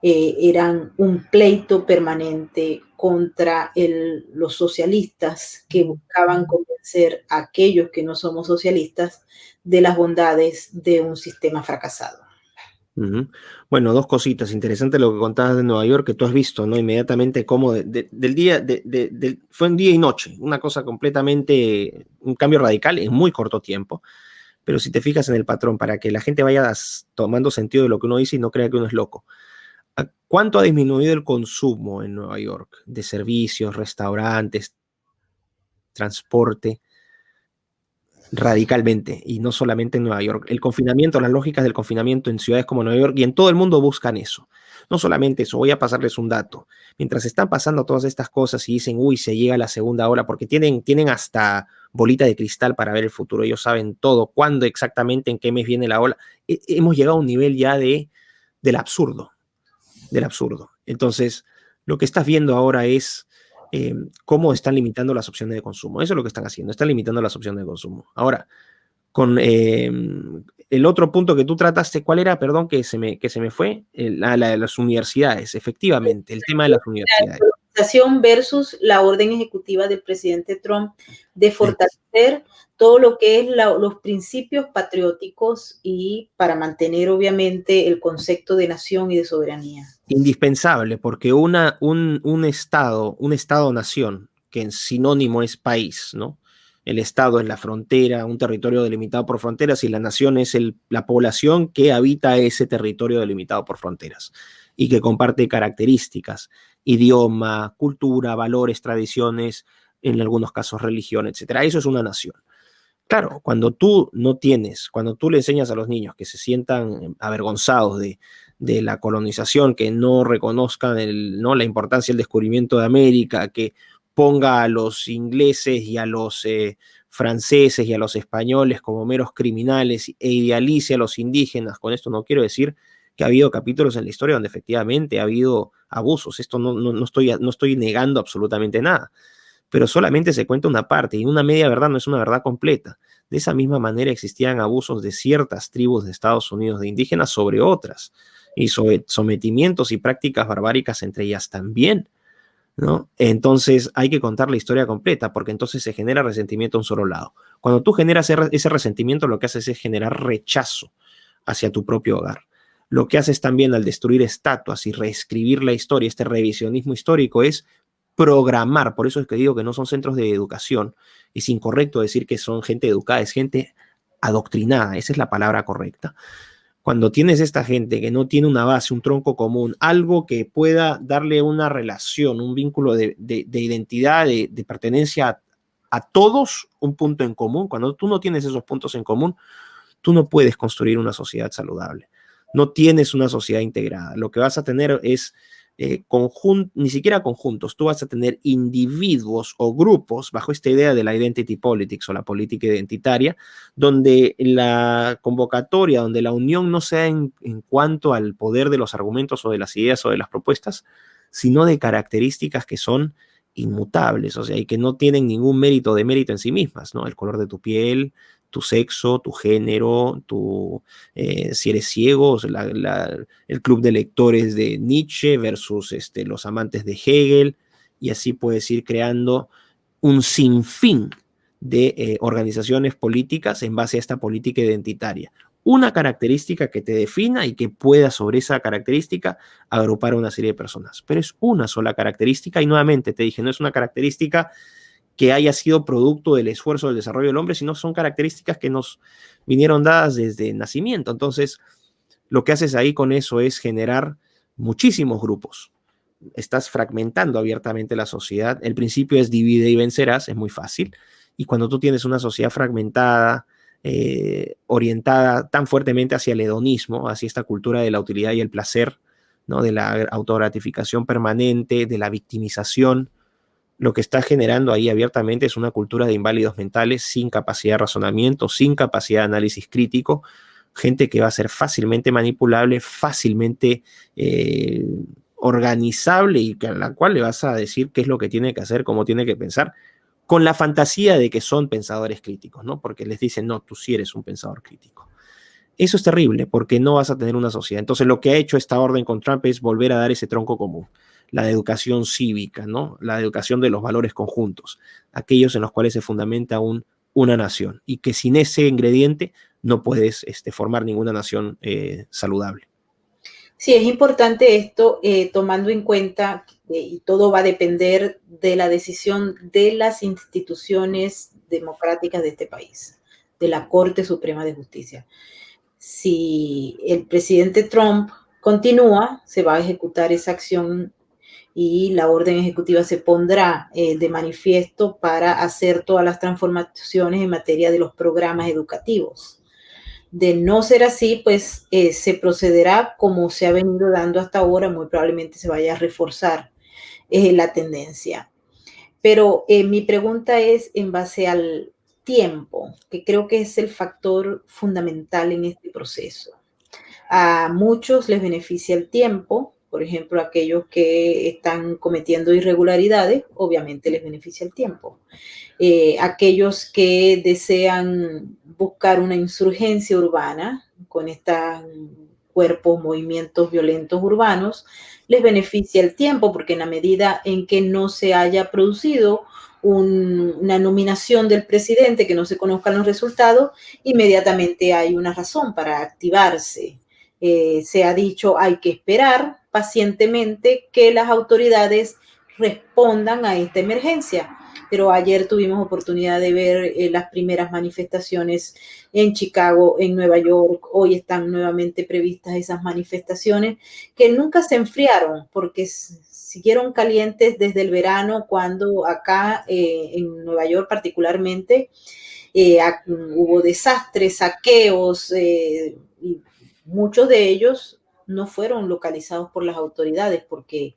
Speaker 1: eran un pleito permanente contra los socialistas que buscaban convencer a aquellos que no somos socialistas de las bondades de un sistema fracasado.
Speaker 2: Bueno, dos cositas. Interesante lo que contabas de Nueva York, que tú has visto, ¿no? Inmediatamente cómo del día, fue un día y noche, una cosa completamente, un cambio radical en muy corto tiempo. Pero si te fijas en el patrón, para que la gente vaya tomando sentido de lo que uno dice y no crea que uno es loco. ¿Cuánto ha disminuido el consumo en Nueva York de servicios, restaurantes, transporte? Radicalmente, y no solamente en Nueva York. El confinamiento, las lógicas del confinamiento en ciudades como Nueva York y en todo el mundo buscan eso. No solamente eso, voy a pasarles un dato. Mientras están pasando todas estas cosas y dicen, uy, se llega a la segunda ola, porque tienen hasta bolita de cristal para ver el futuro, ellos saben todo, cuándo exactamente, en qué mes viene la ola. Hemos llegado a un nivel ya del absurdo, del absurdo. Entonces, lo que estás viendo ahora es cómo están limitando las opciones de consumo. Eso es lo que están haciendo, están limitando las opciones de consumo. Ahora, con el otro punto que tú trataste, ¿cuál era? Perdón, que se me fue. La de las universidades, efectivamente, el tema de las universidades.
Speaker 1: Versus la orden ejecutiva del presidente Trump de fortalecer todo lo que es los principios patrióticos y para mantener obviamente el concepto de nación y de soberanía.
Speaker 2: Indispensable, porque un Estado-nación, que en sinónimo es país, ¿no? El Estado es la frontera, un territorio delimitado por fronteras, y la nación es la población que habita ese territorio delimitado por fronteras y que comparte características, idioma, cultura, valores, tradiciones, en algunos casos religión, etcétera. Eso es una nación. Claro, cuando tú le enseñas a los niños que se sientan avergonzados de la colonización, que no reconozcan la importancia del descubrimiento de América, que ponga a los ingleses y a los franceses y a los españoles como meros criminales e idealice a los indígenas. Con esto no quiero decir que ha habido capítulos en la historia donde efectivamente ha habido abusos. Esto no estoy negando absolutamente nada. pero solamente se cuenta una parte y una media verdad no es una verdad completa. De esa misma manera existían abusos de ciertas tribus de Estados Unidos de indígenas sobre otras y sobre sometimientos y prácticas barbáricas entre ellas también, ¿no? Entonces hay que contar la historia completa porque entonces se genera resentimiento a un solo lado. Cuando tú generas ese resentimiento, lo que haces es generar rechazo hacia tu propio hogar. Lo que haces también al destruir estatuas y reescribir la historia, este revisionismo histórico, es programar. Por eso es que digo que no son centros de educación. Es incorrecto decir que son gente educada, es gente adoctrinada. Esa es la palabra correcta. Cuando tienes esta gente que no tiene una base, un tronco común, algo que pueda darle una relación, un vínculo de identidad, de pertenencia a todos, un punto en común, cuando tú no tienes esos puntos en común, tú no puedes construir una sociedad saludable. No tienes una sociedad integrada. Lo que vas a tener es ni siquiera conjuntos, tú vas a tener individuos o grupos bajo esta idea de la identity politics o la política identitaria, donde la convocatoria, donde la unión no sea en cuanto al poder de los argumentos o de las ideas o de las propuestas, sino de características que son inmutables, o sea, y que no tienen ningún mérito de mérito en sí mismas, ¿no? El color de tu piel, tu sexo, tu género, si eres ciego, el club de lectores de Nietzsche versus los amantes de Hegel, y así puedes ir creando un sinfín de organizaciones políticas en base a esta política identitaria. Una característica que te defina y que pueda sobre esa característica agrupar a una serie de personas. Pero es una sola característica y nuevamente te dije, no es una característica que haya sido producto del esfuerzo del desarrollo del hombre, sino son características que nos vinieron dadas desde el nacimiento. Entonces, lo que haces ahí con eso es generar muchísimos grupos. Estás fragmentando abiertamente la sociedad. El principio es divide y vencerás, es muy fácil. Y cuando tú tienes una sociedad fragmentada, orientada tan fuertemente hacia el hedonismo, hacia esta cultura de la utilidad y el placer, ¿no? De la autogratificación permanente, de la victimización, lo que está generando ahí abiertamente es una cultura de inválidos mentales sin capacidad de razonamiento, sin capacidad de análisis crítico, gente que va a ser fácilmente manipulable, fácilmente organizable y a la cual le vas a decir qué es lo que tiene que hacer, cómo tiene que pensar, con la fantasía de que son pensadores críticos, ¿no? Porque les dicen, no, tú sí eres un pensador crítico. Eso es terrible porque no vas a tener una sociedad. Entonces lo que ha hecho esta orden con Trump es volver a dar ese tronco común, la de educación cívica, ¿no? La educación de los valores conjuntos, aquellos en los cuales se fundamenta una nación y que sin ese ingrediente no puedes formar ninguna nación saludable.
Speaker 1: Sí, es importante esto, tomando en cuenta y todo va a depender de la decisión de las instituciones democráticas de este país, de la Corte Suprema de Justicia. Si el presidente Trump continúa, se va a ejecutar esa acción y la orden ejecutiva se pondrá de manifiesto para hacer todas las transformaciones en materia de los programas educativos. De no ser así, pues se procederá como se ha venido dando hasta ahora, muy probablemente se vaya a reforzar la tendencia. Pero mi pregunta es en base al tiempo, que creo que es el factor fundamental en este proceso. A muchos les beneficia el tiempo, por ejemplo, aquellos que están cometiendo irregularidades, obviamente les beneficia el tiempo. Aquellos que desean buscar una insurgencia urbana con estos cuerpos, movimientos violentos urbanos, les beneficia el tiempo porque en la medida en que no se haya producido una nominación del presidente, que no se conozcan los resultados, inmediatamente hay una razón para activarse. Se ha dicho hay que esperar pacientemente que las autoridades respondan a esta emergencia. Pero ayer tuvimos oportunidad de ver las primeras manifestaciones en Chicago, en Nueva York. Hoy están nuevamente previstas esas manifestaciones que nunca se enfriaron porque siguieron calientes desde el verano, cuando acá en Nueva York particularmente hubo desastres, saqueos, y muchos de ellos no fueron localizados por las autoridades porque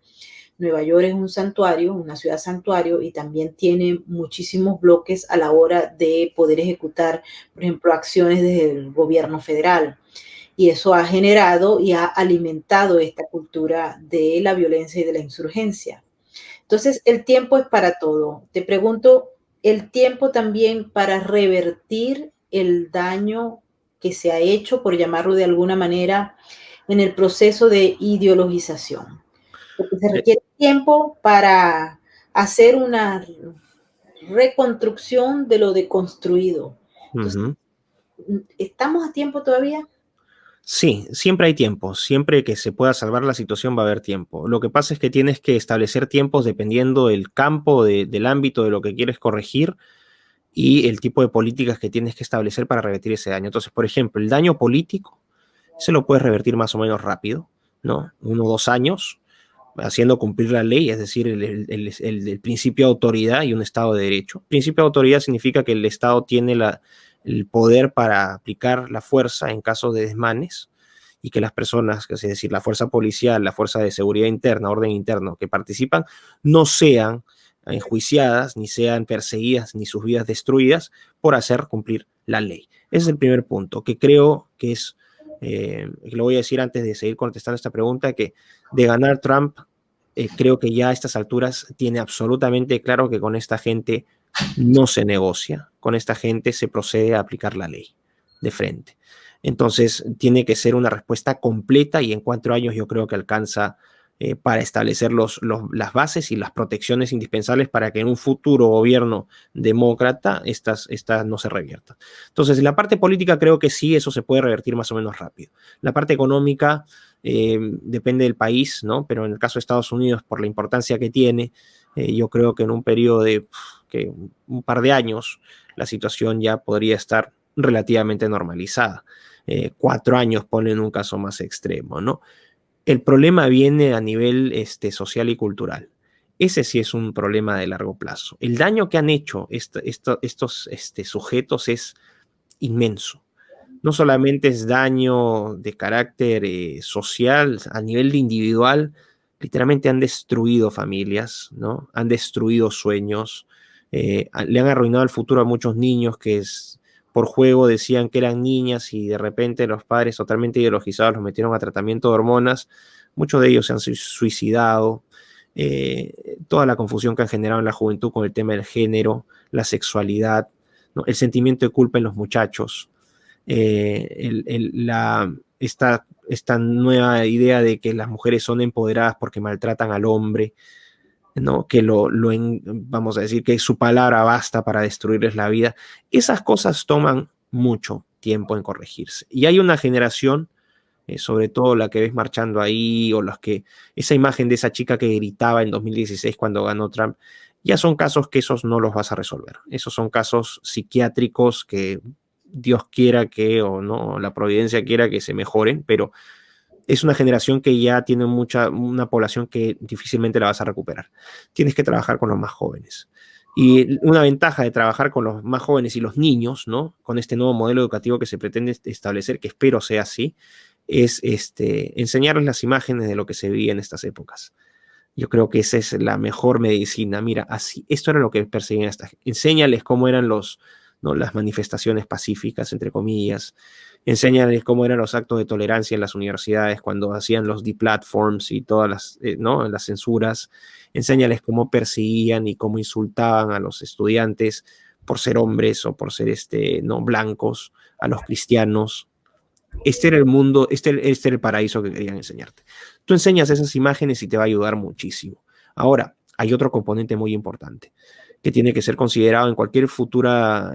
Speaker 1: Nueva York es un santuario, una ciudad santuario, y también tiene muchísimos bloques a la hora de poder ejecutar, por ejemplo, acciones desde el gobierno federal. Y eso ha generado y ha alimentado esta cultura de la violencia y de la insurgencia. Entonces, el tiempo es para todo. Te pregunto, ¿el tiempo también para revertir el daño que se ha hecho, por llamarlo de alguna manera, en el proceso de ideologización? Porque se
Speaker 2: Eh,
Speaker 1: requiere tiempo para hacer una reconstrucción de lo deconstruido. Entonces,
Speaker 2: Ujú.
Speaker 1: ¿estamos a tiempo todavía?
Speaker 2: Sí, siempre hay tiempo, siempre que se pueda salvar la situación va a haber tiempo. Lo que pasa es que tienes que establecer tiempos dependiendo del campo, del ámbito de lo que quieres corregir y el tipo de políticas que tienes que establecer para revertir ese daño. Entonces, por ejemplo, el daño político se lo puedes revertir más o menos rápido, ¿no? 1 o 2 años, haciendo cumplir la ley, es decir, el principio de autoridad y un Estado de Derecho. Principio de autoridad significa que el Estado tiene el poder para aplicar la fuerza en caso de desmanes y que las personas, es decir, la fuerza policial, la fuerza de seguridad interna, orden interno, que participan, no sean enjuiciadas, ni sean perseguidas, ni sus vidas destruidas por hacer cumplir la ley. Ese es el primer punto, que creo que es, lo voy a decir antes de seguir contestando esta pregunta, que de ganar Trump, creo que ya a estas alturas tiene absolutamente claro que con esta gente no se negocia, con esta gente se procede a aplicar la ley de frente. Entonces, tiene que ser una respuesta completa y en 4 años yo creo que alcanza para establecer las bases y las protecciones indispensables para que en un futuro gobierno demócrata estas no se reviertan. Entonces, la parte política creo que sí, eso se puede revertir más o menos rápido. La parte económica depende del país, ¿no? Pero en el caso de Estados Unidos, por la importancia que tiene, yo creo que en un periodo de que un par de años la situación ya podría estar relativamente normalizada. 4 años ponen un caso más extremo, ¿no? El problema viene a nivel social y cultural. Ese sí es un problema de largo plazo. El daño que han hecho estos sujetos es inmenso. No solamente es daño de carácter social, a nivel de individual, literalmente han destruido familias, ¿no? Han destruido sueños, le han arruinado el futuro a muchos niños que por juego decían que eran niñas y de repente los padres totalmente ideologizados los metieron a tratamiento de hormonas. Muchos de ellos se han suicidado. Toda la confusión que han generado en la juventud con el tema del género, la sexualidad, ¿no? El sentimiento de culpa en los muchachos, esta nueva idea de que las mujeres son empoderadas porque maltratan al hombre, ¿no? Que vamos a decir que su palabra basta para destruirles la vida. Esas cosas toman mucho tiempo en corregirse. Y hay una generación, sobre todo la que ves marchando ahí, o esa imagen de esa chica que gritaba en 2016 cuando ganó Trump, ya son casos que esos no los vas a resolver. Esos son casos psiquiátricos que Dios quiera que, o no, la providencia quiera que se mejoren, pero es una generación que ya tiene una población que difícilmente la vas a recuperar. Tienes que trabajar con los más jóvenes. Y una ventaja de trabajar con los más jóvenes y los niños, ¿no? Con este nuevo modelo educativo que se pretende establecer, que espero sea así, es enseñarles las imágenes de lo que se vivía en estas épocas. Yo creo que esa es la mejor medicina. Mira, así, esto era lo que perseguían esta gente. Enséñales cómo eran ¿no? las manifestaciones pacíficas, entre comillas. Enséñales cómo eran los actos de tolerancia en las universidades cuando hacían los deplatforms y todas ¿no? las censuras. Enséñales cómo perseguían y cómo insultaban a los estudiantes por ser hombres o por ser no blancos, a los cristianos. Este era el mundo, este era el paraíso que querían enseñarte. Tú enseñas esas imágenes y te va a ayudar muchísimo. Ahora, hay otro componente muy importante que tiene que ser considerado en cualquier futura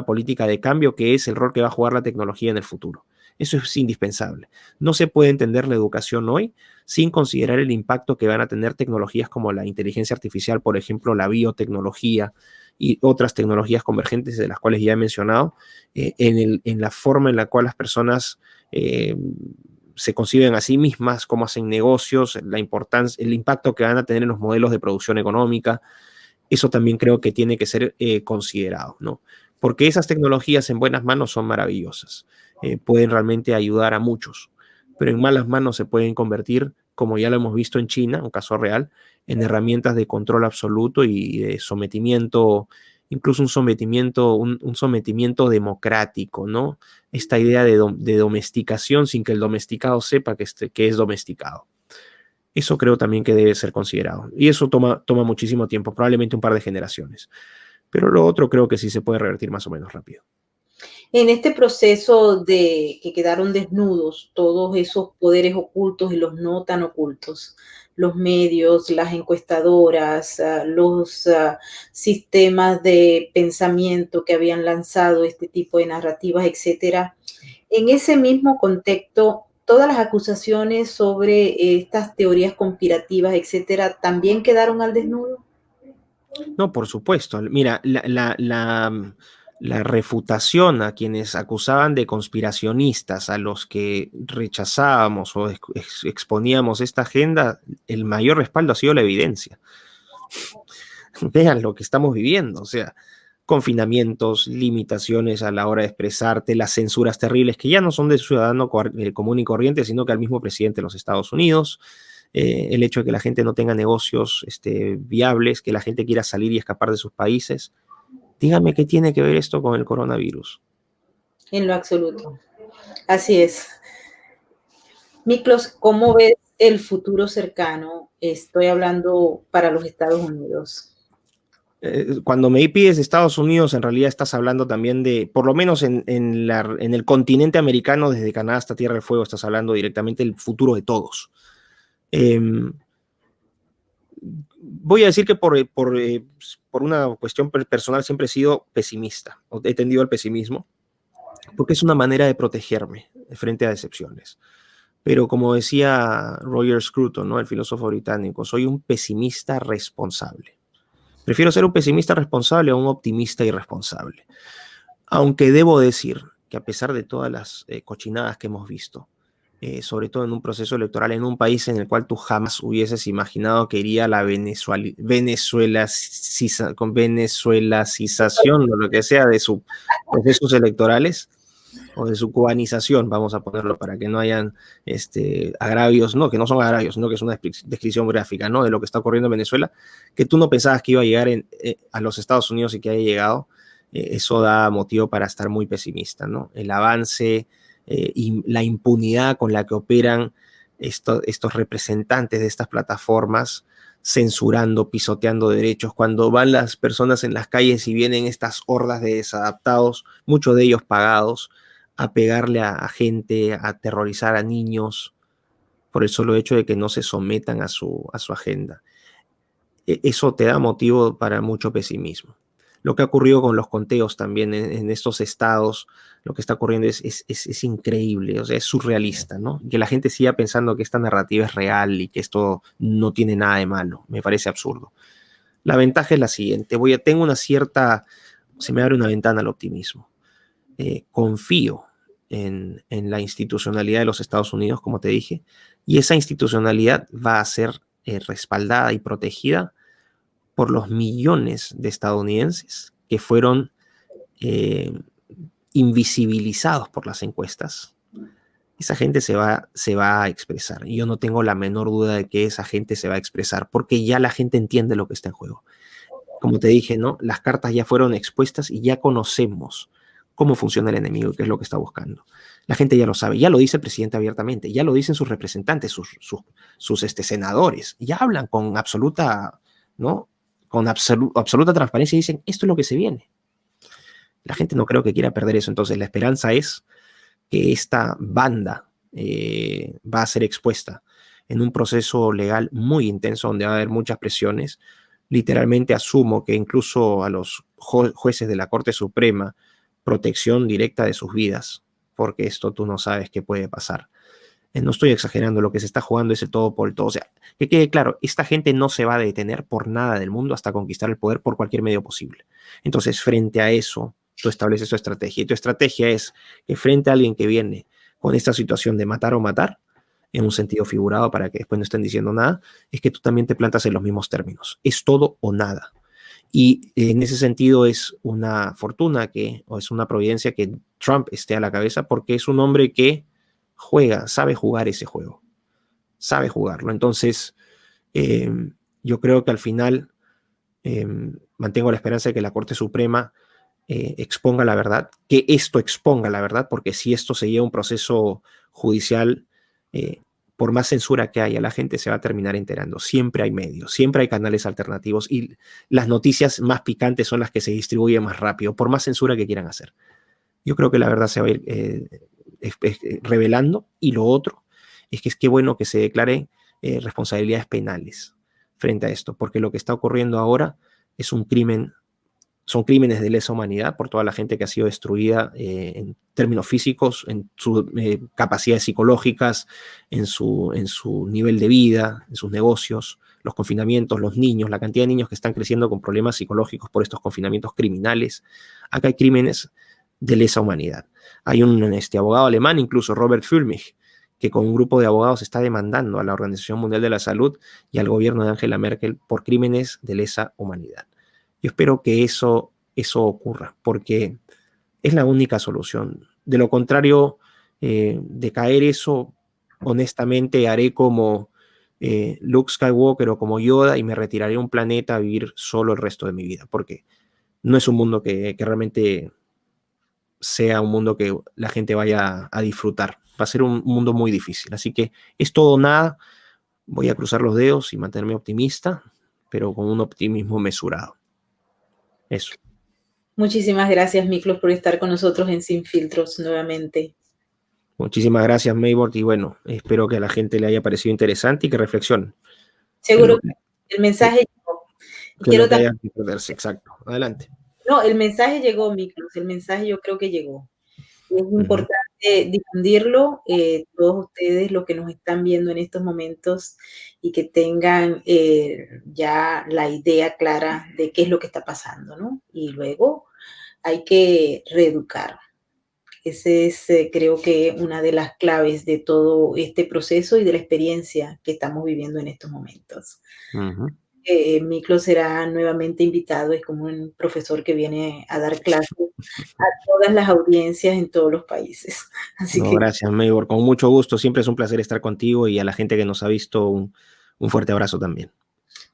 Speaker 2: política de cambio, que es el rol que va a jugar la tecnología en el futuro. Eso es indispensable. No se puede entender la educación hoy sin considerar el impacto que van a tener tecnologías como la inteligencia artificial, por ejemplo, la biotecnología y otras tecnologías convergentes de las cuales ya he mencionado, en la forma en la cual las personas se conciben a sí mismas, cómo hacen negocios, la importancia, el impacto que van a tener en los modelos de producción económica. Eso también creo que tiene que ser considerado, ¿no? Porque esas tecnologías en buenas manos son maravillosas, pueden realmente ayudar a muchos, pero en malas manos se pueden convertir, como ya lo hemos visto en China, un caso real, en herramientas de control absoluto y de sometimiento, incluso un sometimiento democrático, ¿no? Esta idea de domesticación sin que el domesticado sepa que es domesticado. Eso creo también que debe ser considerado. Y eso toma muchísimo tiempo, probablemente un par de generaciones. Pero lo otro creo que sí se puede revertir más o menos rápido.
Speaker 1: En este proceso de que quedaron desnudos todos esos poderes ocultos y los no tan ocultos, los medios, las encuestadoras, los sistemas de pensamiento que habían lanzado este tipo de narrativas, etcétera. En ese mismo contexto, todas las acusaciones sobre estas teorías conspirativas, etcétera, también quedaron al desnudo.
Speaker 2: No, por supuesto. Mira, la refutación a quienes acusaban de conspiracionistas, a los que rechazábamos o exponíamos esta agenda, el mayor respaldo ha sido la evidencia. Vean lo que estamos viviendo, o sea, confinamientos, limitaciones a la hora de expresarte, las censuras terribles que ya no son del ciudadano común y corriente, sino que al mismo presidente de los Estados Unidos, el hecho de que la gente no tenga negocios viables, que la gente quiera salir y escapar de sus países. Dígame qué tiene que ver esto con el coronavirus.
Speaker 1: En lo absoluto. Así es. Miklos, ¿cómo ves el futuro cercano? Estoy hablando para los Estados Unidos.
Speaker 2: Cuando me pides Estados Unidos, en realidad estás hablando también de, por lo menos en el continente americano, desde Canadá hasta Tierra del Fuego, estás hablando directamente del futuro de todos. Voy a decir que por una cuestión personal siempre he sido pesimista, o he tendido al pesimismo, porque es una manera de protegerme frente a decepciones. Pero como decía Roger Scruton, ¿no?, el filósofo británico, soy un pesimista responsable. Prefiero ser un pesimista responsable a un optimista irresponsable. Aunque debo decir que a pesar de todas las cochinadas que hemos visto, sobre todo en un proceso electoral en un país en el cual tú jamás hubieses imaginado que iría la venezuelacización o lo que sea de sus procesos electorales o de su cubanización, vamos a ponerlo para que no hayan agravios, no, que no son agravios, sino que es una descripción gráfica, ¿no?, de lo que está ocurriendo en Venezuela, que tú no pensabas que iba a llegar a los Estados Unidos y que haya llegado. Eso da motivo para estar muy pesimista, ¿no? El avance y la impunidad con la que operan estos representantes de estas plataformas, censurando, pisoteando derechos, cuando van las personas en las calles y vienen estas hordas de desadaptados, muchos de ellos pagados, a pegarle a gente, a aterrorizar a niños, por el solo hecho de que no se sometan a su agenda. Eso te da motivo para mucho pesimismo. Lo que ha ocurrido con los conteos también en estos estados, lo que está ocurriendo es increíble, o sea, es surrealista, ¿no? Que la gente siga pensando que esta narrativa es real y que esto no tiene nada de malo, me parece absurdo. La ventaja es la siguiente, tengo una cierta, se me abre una ventana al optimismo. Confío en la institucionalidad de los Estados Unidos, como te dije, y esa institucionalidad va a ser respaldada y protegida por los millones de estadounidenses que fueron invisibilizados por las encuestas. Esa gente se va a expresar. Y yo no tengo la menor duda de que esa gente se va a expresar, porque ya la gente entiende lo que está en juego. Como te dije, ¿no?, las cartas ya fueron expuestas y ya conocemos cómo funciona el enemigo y qué es lo que está buscando. La gente ya lo sabe, ya lo dice el presidente abiertamente, ya lo dicen sus representantes, sus senadores, ya hablan con absoluta, ¿no?, con absoluta transparencia y dicen, esto es lo que se viene. La gente no creo que quiera perder eso, entonces la esperanza es que esta banda va a ser expuesta en un proceso legal muy intenso donde va a haber muchas presiones. Literalmente asumo que incluso a los jueces de la Corte Suprema, protección directa de sus vidas, porque esto tú no sabes qué puede pasar. No estoy exagerando, lo que se está jugando es el todo por el todo. O sea, que quede claro, esta gente no se va a detener por nada del mundo hasta conquistar el poder por cualquier medio posible. Entonces, frente a eso, tú estableces tu estrategia. Y tu estrategia es que frente a alguien que viene con esta situación de matar o matar, en un sentido figurado para que después no estén diciendo nada, es que tú también te plantas en los mismos términos. Es todo o nada. Y en ese sentido es una fortuna o es una providencia que Trump esté a la cabeza, porque es un hombre que sabe jugar ese juego, sabe jugarlo. Entonces, yo creo que al final mantengo la esperanza de que la Corte Suprema exponga la verdad, que esto exponga la verdad, porque si esto se lleva a un proceso judicial, por más censura que haya, la gente se va a terminar enterando. Siempre hay medios, siempre hay canales alternativos y las noticias más picantes son las que se distribuyen más rápido, por más censura que quieran hacer. Yo creo que la verdad se va a ir revelando. Y lo otro es que qué bueno que se declaren responsabilidades penales frente a esto, porque lo que está ocurriendo ahora es un crimen, son crímenes de lesa humanidad por toda la gente que ha sido destruida en términos físicos, en sus capacidades psicológicas, en su nivel de vida, en sus negocios, los confinamientos, los niños, la cantidad de niños que están creciendo con problemas psicológicos por estos confinamientos criminales. Acá hay crímenes de lesa humanidad. Hay un abogado alemán, incluso Robert Fulmich, que con un grupo de abogados está demandando a la Organización Mundial de la Salud y al gobierno de Angela Merkel por crímenes de lesa humanidad. Yo espero que eso ocurra, porque es la única solución. De lo contrario, de caer eso, honestamente haré como Luke Skywalker o como Yoda y me retiraré a un planeta a vivir solo el resto de mi vida, porque no es un mundo que realmente sea un mundo que la gente vaya a disfrutar. Va a ser un mundo muy difícil. Así que es todo o nada. Voy a cruzar los dedos y mantenerme optimista, pero con un optimismo mesurado. Eso.
Speaker 1: Muchísimas gracias, Miklos, por estar con nosotros en Sin Filtros nuevamente.
Speaker 2: Muchísimas gracias, Maybord, y bueno, espero que a la gente le haya parecido interesante y que reflexionen.
Speaker 1: Seguro que el mensaje llegó.
Speaker 2: Que quiero lo que haya que perderse, exacto. Adelante.
Speaker 1: No, el mensaje llegó, Miklos, el mensaje yo creo que llegó. Es importante difundirlo, todos ustedes los que nos están viendo en estos momentos y que tengan ya la idea clara de qué es lo que está pasando, ¿no? Y luego hay que reeducar. Ese es, creo que, una de las claves de todo este proceso y de la experiencia que estamos viviendo en estos momentos. Miklos será nuevamente invitado, es como un profesor que viene a dar clases a todas las audiencias en todos los países. Así que,
Speaker 2: gracias, Maybord, con mucho gusto, siempre es un placer estar contigo y a la gente que nos ha visto un fuerte abrazo también.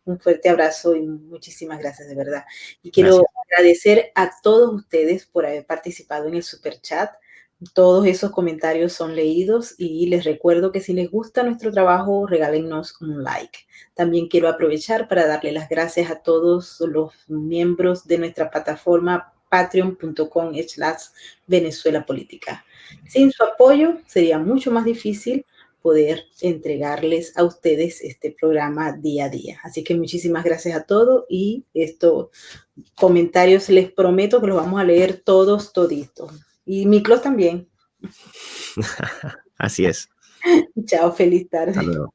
Speaker 1: Un fuerte abrazo y muchísimas gracias, de verdad. Y quiero agradecer a todos ustedes por haber participado en el Super Chat. Todos esos comentarios son leídos y les recuerdo que si les gusta nuestro trabajo, regálennos un like. También quiero aprovechar para darle las gracias a todos los miembros de nuestra plataforma patreon.com/Venezuela Política. Sin su apoyo sería mucho más difícil poder entregarles a ustedes este programa día a día. Así que muchísimas gracias a todos y estos comentarios les prometo que los vamos a leer todos, toditos. Y Miklos también.
Speaker 2: Así es.
Speaker 1: Chao, feliz tarde.
Speaker 2: Hasta luego.